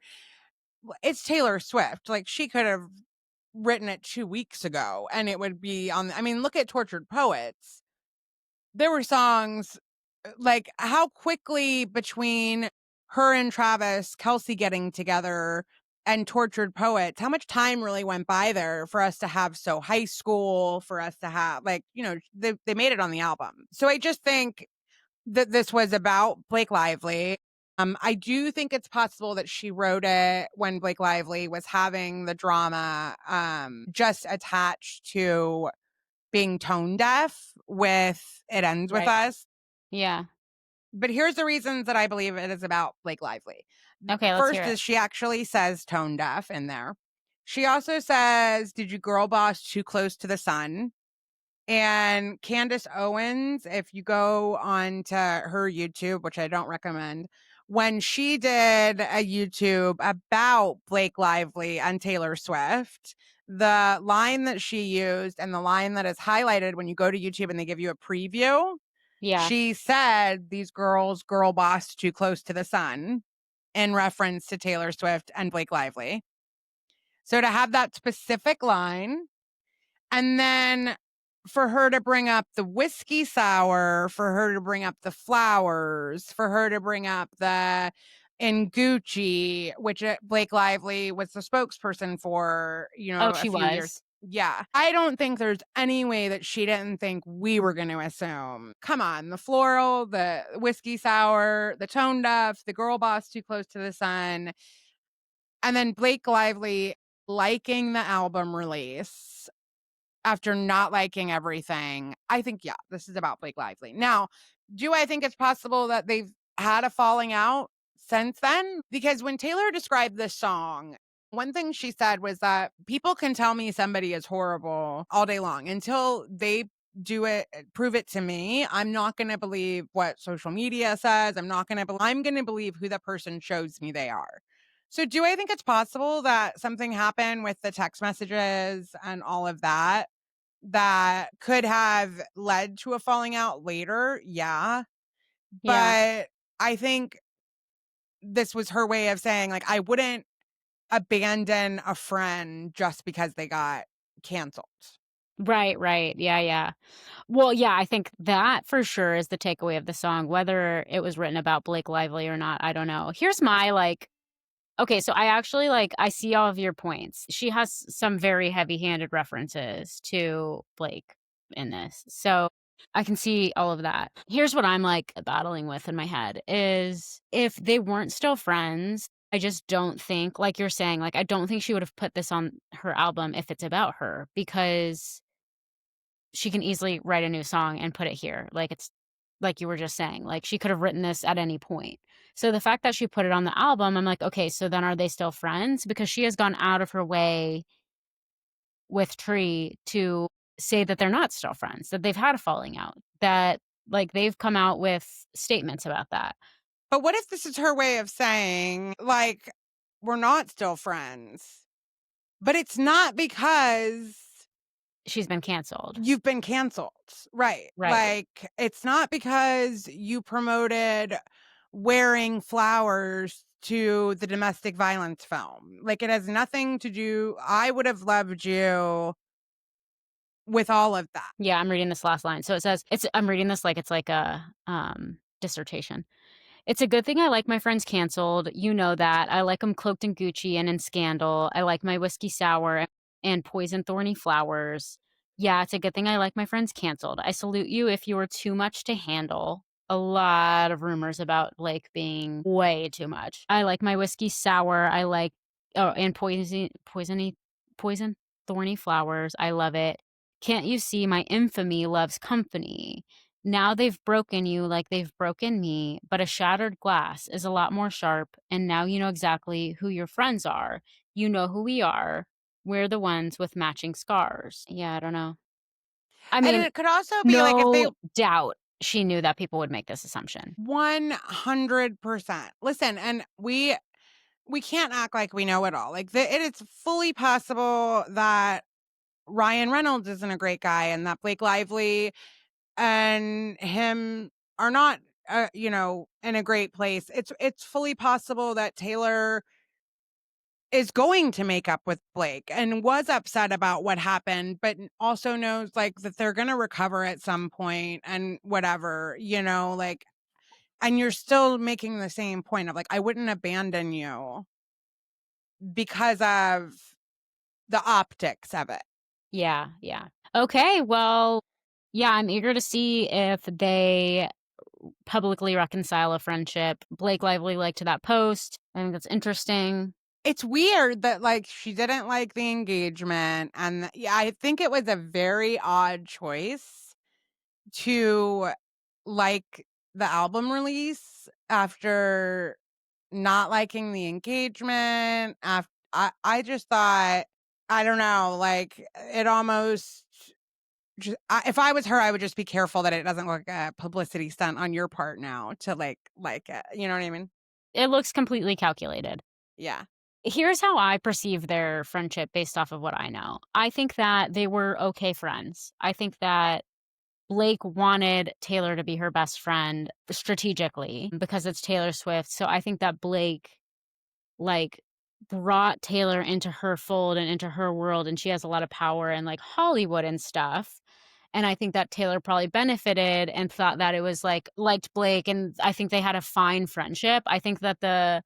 S2: It's Taylor Swift. Like she could have written it 2 weeks ago and it would be I mean, look at Tortured Poets. There were songs like how quickly between her and Travis Kelsey getting together and Tortured Poets, how much time really went by there for us to have So High School, for us to have like, they made it on the album. So I just think that this was about Blake Lively. I do think it's possible that she wrote it when Blake Lively was having the drama, just attached to being tone deaf with "It Ends With
S1: Right.
S2: Us."
S1: Yeah.
S2: But here's the reasons that I believe it is about Blake Lively.
S1: Okay, let's hear
S2: First
S1: it.
S2: is she actually says tone deaf in there. She also says, "Did you girl boss too close to the sun?" And Candace Owens, if you go on to her YouTube, which I don't recommend, when she did a YouTube about Blake Lively and Taylor Swift, the line that she used and the line that is highlighted when you go to YouTube and they give you a preview,
S1: Yeah.
S2: she said, "These girls girl bossed too close to the sun," in reference to Taylor Swift and Blake Lively. So to have that specific line, and then for her to bring up the whiskey sour, for her to bring up the flowers, for her to bring up the in Gucci, which Blake Lively was the spokesperson for,
S1: Oh,
S2: a
S1: she
S2: few years.
S1: was.
S2: Yeah. I don't think there's any way that she didn't think we were going to assume. Come on, the floral, the whiskey sour, the tone deaf, the girl boss too close to the sun. And then Blake Lively liking the album release after not liking everything. I think, yeah, this is about Blake Lively. Now, do I think it's possible that they've had a falling out since then? Because when Taylor described this song, one thing she said was that people can tell me somebody is horrible all day long until they do it, prove it to me. I'm not going to believe what social media says. I'm going to believe who the person shows me they are. So do I think it's possible that something happened with the text messages and all of that that could have led to a falling out later? Yeah.
S1: Yeah.
S2: But I think this was her way of saying, like, I wouldn't abandon a friend just because they got canceled.
S1: Right, right. Yeah, yeah. Well, yeah, I think that for sure is the takeaway of the song, whether it was written about Blake Lively or not, I don't know. Here's my, like okay, so I actually, like I see all of your points. She has some very heavy-handed references to Blake in this, so I can see all of that. Here's what I'm, like, battling with in my head is if they weren't still friends, I just don't think like you're saying, like, I don't think she would have put this on her album if it's about her because she can easily write a new song and put it here. Like, it's like you were just saying, like, she could have written this at any point. So the fact that she put it on the album, I'm like, "Okay, so then are they still friends?" Because she has gone out of her way with Tree to say that they're not still friends, that they've had a falling out, that, like, they've come out with statements about that.
S2: But what if this is her way of saying, like, we're not still friends, but it's not because
S1: She's been canceled.
S2: you've been canceled, right?
S1: Right.
S2: Like, it's not because you promoted wearing flowers to the domestic violence film. Like, it has nothing to do. I would have loved you with all of that.
S1: Yeah, I'm reading this last line. So it says I'm reading this like it's like a, dissertation. It's a good thing I like my friends canceled. You know that. I like them cloaked in Gucci and in scandal. I like my whiskey sour and poison thorny flowers. Yeah, it's a good thing I like my friends canceled. I salute you if you were too much to handle. A lot of rumors about Blake being way too much. I like my whiskey sour. I like and poison thorny flowers. I love it. Can't you see my infamy loves company? Now they've broken you like they've broken me, but a shattered glass is a lot more sharp, and now you know exactly who your friends are. You know who we are. We're the ones with matching scars. Yeah, I don't know. I
S2: And
S1: mean,
S2: it could also be like if they
S1: no doubt she knew that people would make this assumption.
S2: 100%. Listen, and we can't act like we know it all. Like it is fully possible that Ryan Reynolds isn't a great guy and that Blake Lively and him are not in a great place. It's fully possible that Taylor is going to make up with Blake and was upset about what happened, but also knows like that they're going to recover at some point and whatever, like, and you're still making the same point of like, I wouldn't abandon you because of the optics of it.
S1: Yeah, yeah. Okay, well, yeah, I'm eager to see if they publicly reconcile a friendship. Blake Lively liked that post. I think that's interesting.
S2: It's weird that, like, she didn't like the engagement, and yeah, I think it was a very odd choice to like the album release after not liking the engagement. I just thought, I don't know, like, it almost if I was her, I would just be careful that it doesn't look like a publicity stunt on your part now to like it. You know what I mean?
S1: It looks completely calculated.
S2: Yeah.
S1: Here's how I perceive their friendship based off of what I know. I think that they were okay friends. I think that Blake wanted Taylor to be her best friend strategically because it's Taylor Swift. So I think that Blake, like, brought Taylor into her fold and into her world, and she has a lot of power in, like, Hollywood and stuff. And I think that Taylor probably benefited and thought that it was, like, liked Blake, and I think they had a fine friendship. I think that the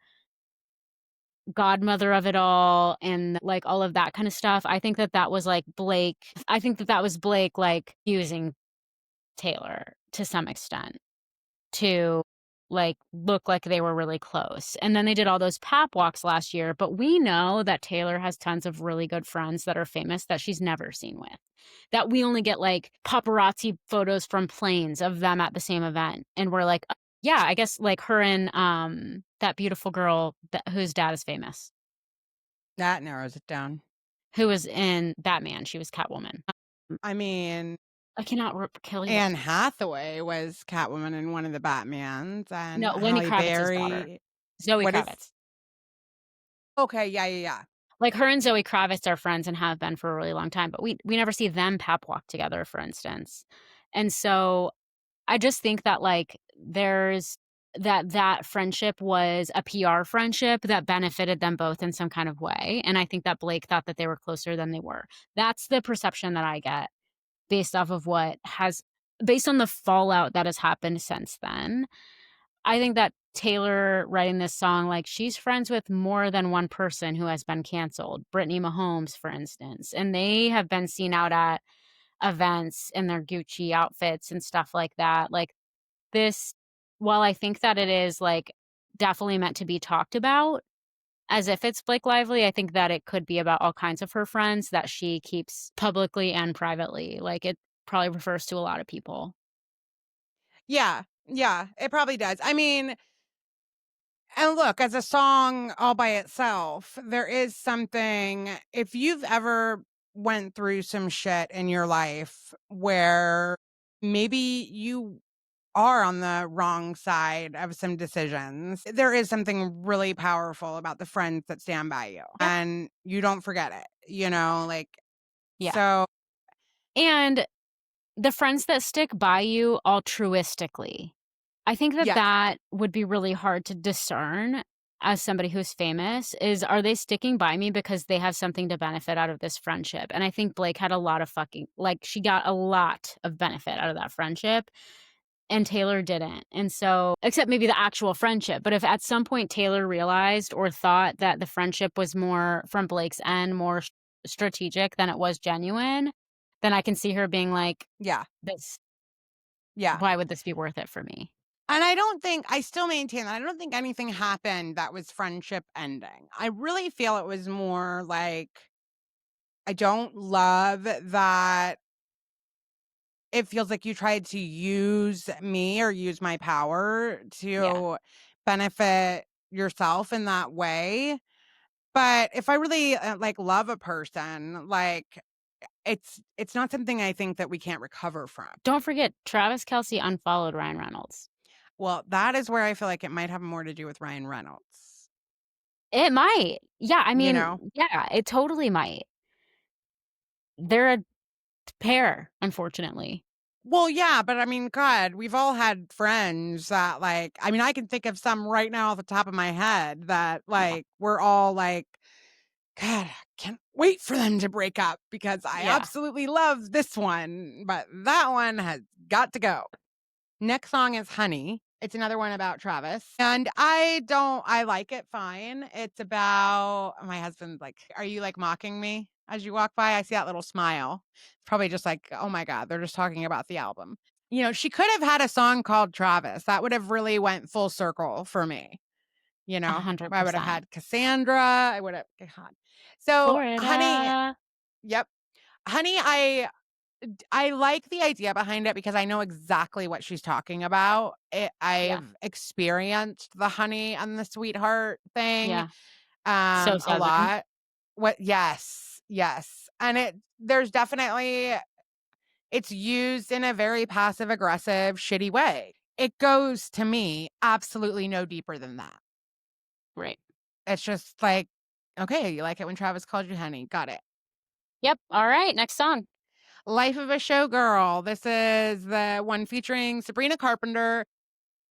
S1: godmother of it all and, like, all of that kind of stuff, I think that that was, like, Blake I think that that was Blake, like, using Taylor to some extent to, like, look like they were really close. And then they did all those pap walks last year, but we know that Taylor has tons of really good friends that are famous that she's never seen with. That we only get, like, paparazzi photos from planes of them at the same event, and we're like, yeah, I guess, like, her and, that beautiful girl that whose dad is famous,
S2: That narrows it down.
S1: who was in Batman, she was Catwoman.
S2: I mean,
S1: I cannot r kill you with
S2: Anne Hathaway was Catwoman in one of the Batmans, and
S1: no, Lenny
S2: Halle
S1: Kravitz's daughter,
S2: Berry.
S1: Zoe
S2: What is
S1: Kravitz.
S2: Okay, yeah, yeah, yeah.
S1: Like, her and Zoe Kravitz are friends and have been for a really long time, but we never see them pap walk together, for instance. And so, I just think that, like, there's that friendship was a PR friendship that benefited them both in some kind of way, and I think that Blake thought that they were closer than they were. That's the perception that I get based off of what has based on the fallout that has happened since then. I think that Taylor writing this song, like, she's friends with more than one person who has been canceled. Brittany Mahomes, for instance, and they have been seen out at events in their Gucci outfits and stuff like that. Like, this while I think that it is, like, definitely meant to be talked about as if it's Blake Lively, I think that it could be about all kinds of her friends that she keeps publicly and privately. Like, it probably refers to a lot of people.
S2: Yeah, yeah, it probably does. I mean, and look, as a song all by itself, there is something, if you've ever went through some shit in your life where maybe you are on the wrong side of some decisions, there is something really powerful about the friends that stand by you,
S1: Yep.
S2: and you don't forget it, you know, like,
S1: Yeah.
S2: so
S1: And the friends that stick by you altruistically. I think that
S2: yes.
S1: that would be really hard to discern as somebody who's famous is, are they sticking by me because they have something to benefit out of this friendship? And I think Blake had a lot of fucking like, she got a lot of benefit out of that friendship, and Taylor didn't. And so except maybe the actual friendship, but if at some point Taylor realized or thought that the friendship was more from Blake's end, more strategic than it was genuine, then I can see her being like,
S2: Yeah,
S1: "This
S2: yeah.
S1: why would this be worth it for me?"
S2: And I don't think, I still maintain that I don't think anything happened that was friendship ending. I really feel it was more like, I don't love that it feels like you tried to use me or use my power
S1: Yeah.
S2: to benefit yourself in that way. But if I really, like, love a person, like, it's not something I think that we can't recover from.
S1: Don't forget, Travis Kelce unfollowed Ryan Reynolds.
S2: Well, that is where I feel like it might have more to do with Ryan Reynolds,
S1: It might. Yeah, I
S2: you
S1: mean,
S2: know?
S1: yeah, it totally might. They're a pair, unfortunately.
S2: Well, yeah, but I mean, God, we've all had friends that, like, I mean, I can think of some right now off the top of my head that,
S1: Yeah.
S2: like, we're all like, God, I can't wait for them to break up because I
S1: Yeah.
S2: absolutely love this one, but that one has got to go. Next song is Honey. It's another one about Travis. And I like it fine. It's about my husband's like, are you like mocking me as you walk by? I see that little smile. It's probably just like, oh my God, they're just talking about the album. You know, she could have had a song called Travis. That would have really went full circle for me, you know? I would have
S1: 100%.
S2: had Cassandra, I would have God. So, honey,
S1: Florida.
S2: yep. Honey, I like the idea behind it because I know exactly what she's talking about.
S1: Yeah.
S2: I've experienced the honey and the sweetheart thing,
S1: Yeah. So
S2: a
S1: Southern.
S2: lot. What Yes, yes. And there's definitely it's used in a very passive aggressive, shitty way. It goes, to me, absolutely no deeper than that.
S1: Right.
S2: It's just like, okay, you like it when Travis called you honey. Got it.
S1: Yep. All right. Next song.
S2: Life of a Showgirl. This is the one featuring Sabrina Carpenter.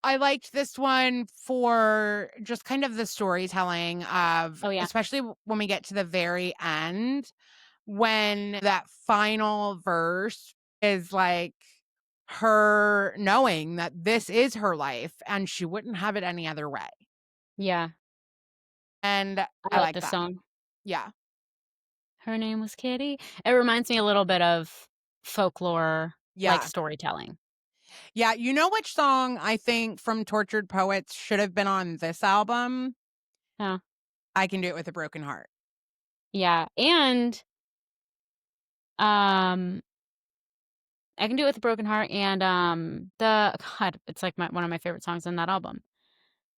S2: I liked this one for just kind of the storytelling of,
S1: Oh, yeah.
S2: especially when we get to the very end, when that final verse is like her knowing that this is her life and she wouldn't have it any other way.
S1: Yeah.
S2: And
S1: I
S2: I
S1: like
S2: like
S1: this
S2: that.
S1: song.
S2: Yeah.
S1: Her name was Kitty. It reminds me a little bit of folklore, like
S2: Yeah.
S1: storytelling.
S2: Yeah. You know which song I think from Tortured Poets should have been on this album?
S1: Yeah.
S2: I Can Do It With a Broken Heart.
S1: Yeah. And um I can do it with a broken heart and the God, it's like one of my favorite songs on that album.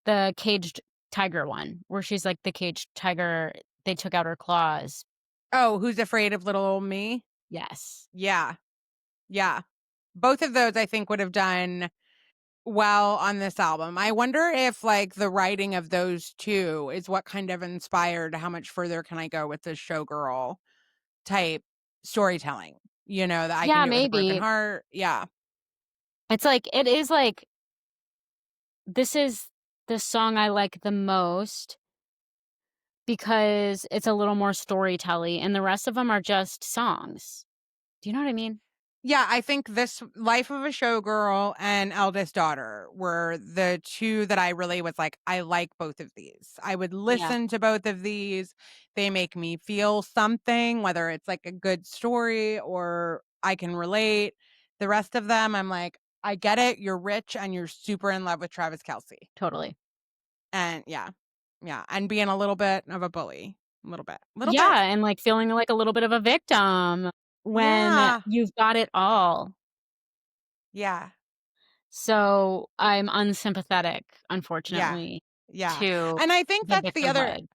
S1: The caged tiger one, where she's like the caged tiger, they took out her claws.
S2: Oh, Who's Afraid of Little Old Me?
S1: Yes.
S2: Yeah. Yeah. Both of those I think would have done well on this album. I wonder if like the writing of those two is what kind of inspired how much further can I go with this showgirl type storytelling. You know, that I can
S1: Yeah,
S2: do it with a broken
S1: maybe.
S2: heart. Yeah.
S1: It's like it is like this is the song I like the most because it's a little more storytelly and the rest of them are just songs. Do you know what I mean?
S2: Yeah, I think this Life of a Showgirl and Eldest Daughter were the two that I really was like, I like both of these. I would
S1: Yeah,
S2: listen to both of these. They make me feel something, whether it's like a good story or I can relate. The rest of them, I'm like, I get it. You're rich and you're super in love with Travis Kelsey.
S1: totally.
S2: And yeah, yeah. And being a little bit of a bully. A little bit. A little bit.
S1: Yeah, and like feeling like a little bit of a victim when
S2: Yeah.
S1: you've got it all.
S2: Yeah.
S1: So I'm unsympathetic,
S2: Yeah.
S1: unfortunately,
S2: Yeah.
S1: to
S2: And I think
S1: the victimhood.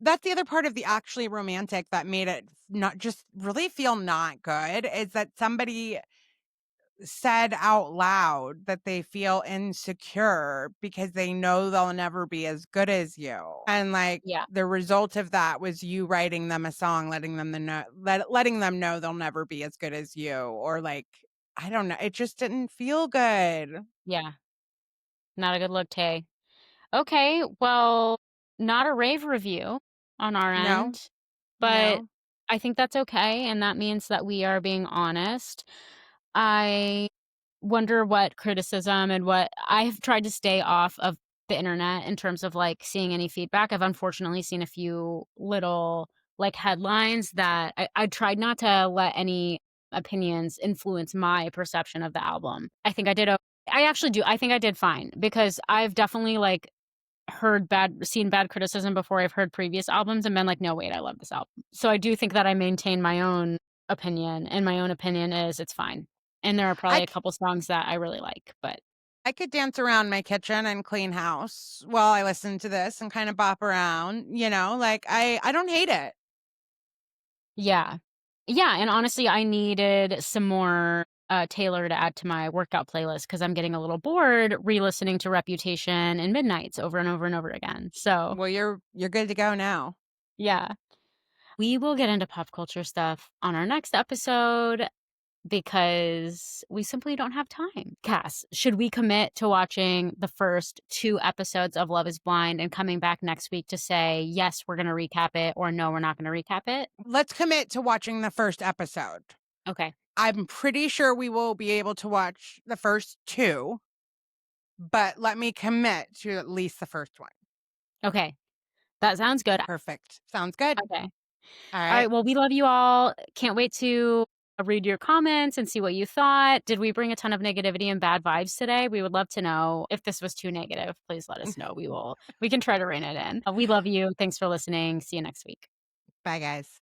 S2: that's the other part of the actually romantic that made it not just really feel not good is that somebody said out loud that they feel insecure because they know they'll never be as good as you. And like
S1: Yeah,
S2: the result of that was you writing them a song, letting them know they'll never be as good as you. Or like, I don't know. It just didn't feel good.
S1: yeah, not a good look, Tay. Okay, well, not a rave review on our
S2: No,
S1: end, but
S2: no.
S1: I think that's okay, and that means that we are being honest. I wonder what criticism and what I've tried to stay off of the internet in terms of, like, seeing any feedback. I've unfortunately seen a few little, like, headlines that I tried not to let any opinions influence my perception of the album. I think I did o I actually do. I think I did fine because I've definitely, like, seen bad criticism before I've heard previous albums and been like, "No, wait, I love this album." So I do think that I maintain my own opinion, and my own opinion is it's fine. And there are
S2: I
S1: probably a couple songs that I really like, but
S2: I could dance around my kitchen and clean house while I listen to this and kind of bop around, like I don't hate it.
S1: yeah. Yeah, and honestly, I needed some more, Taylor to add to my workout playlist because 'cause I'm getting a little bored re-listening to Reputation and Midnights over and over and over again. So,
S2: Well, you're good to go now.
S1: yeah. We will get into pop culture stuff on our next episode because we simply don't have time. Cass, should we commit to watching the first 2 episodes of Love Is Blind and coming back next week to say, "Yes, we're gonna recap it," or "No, we're not gonna recap it"?
S2: Let's commit to watching the first episode.
S1: Okay.
S2: I'm pretty sure we will be able to watch the first 2, but let me commit to at least the first one.
S1: Okay. That sounds good.
S2: Perfect. Sounds good.
S1: Okay.
S2: All right.
S1: Alright, well, we love you all. Can't wait to read your comments and see what you thought. Did we bring a ton of negativity and bad vibes today? We would love to know. If this was too negative, please let us know. We can try to rein it in. We love you. Thanks for listening. See you next week.
S2: Bye, guys.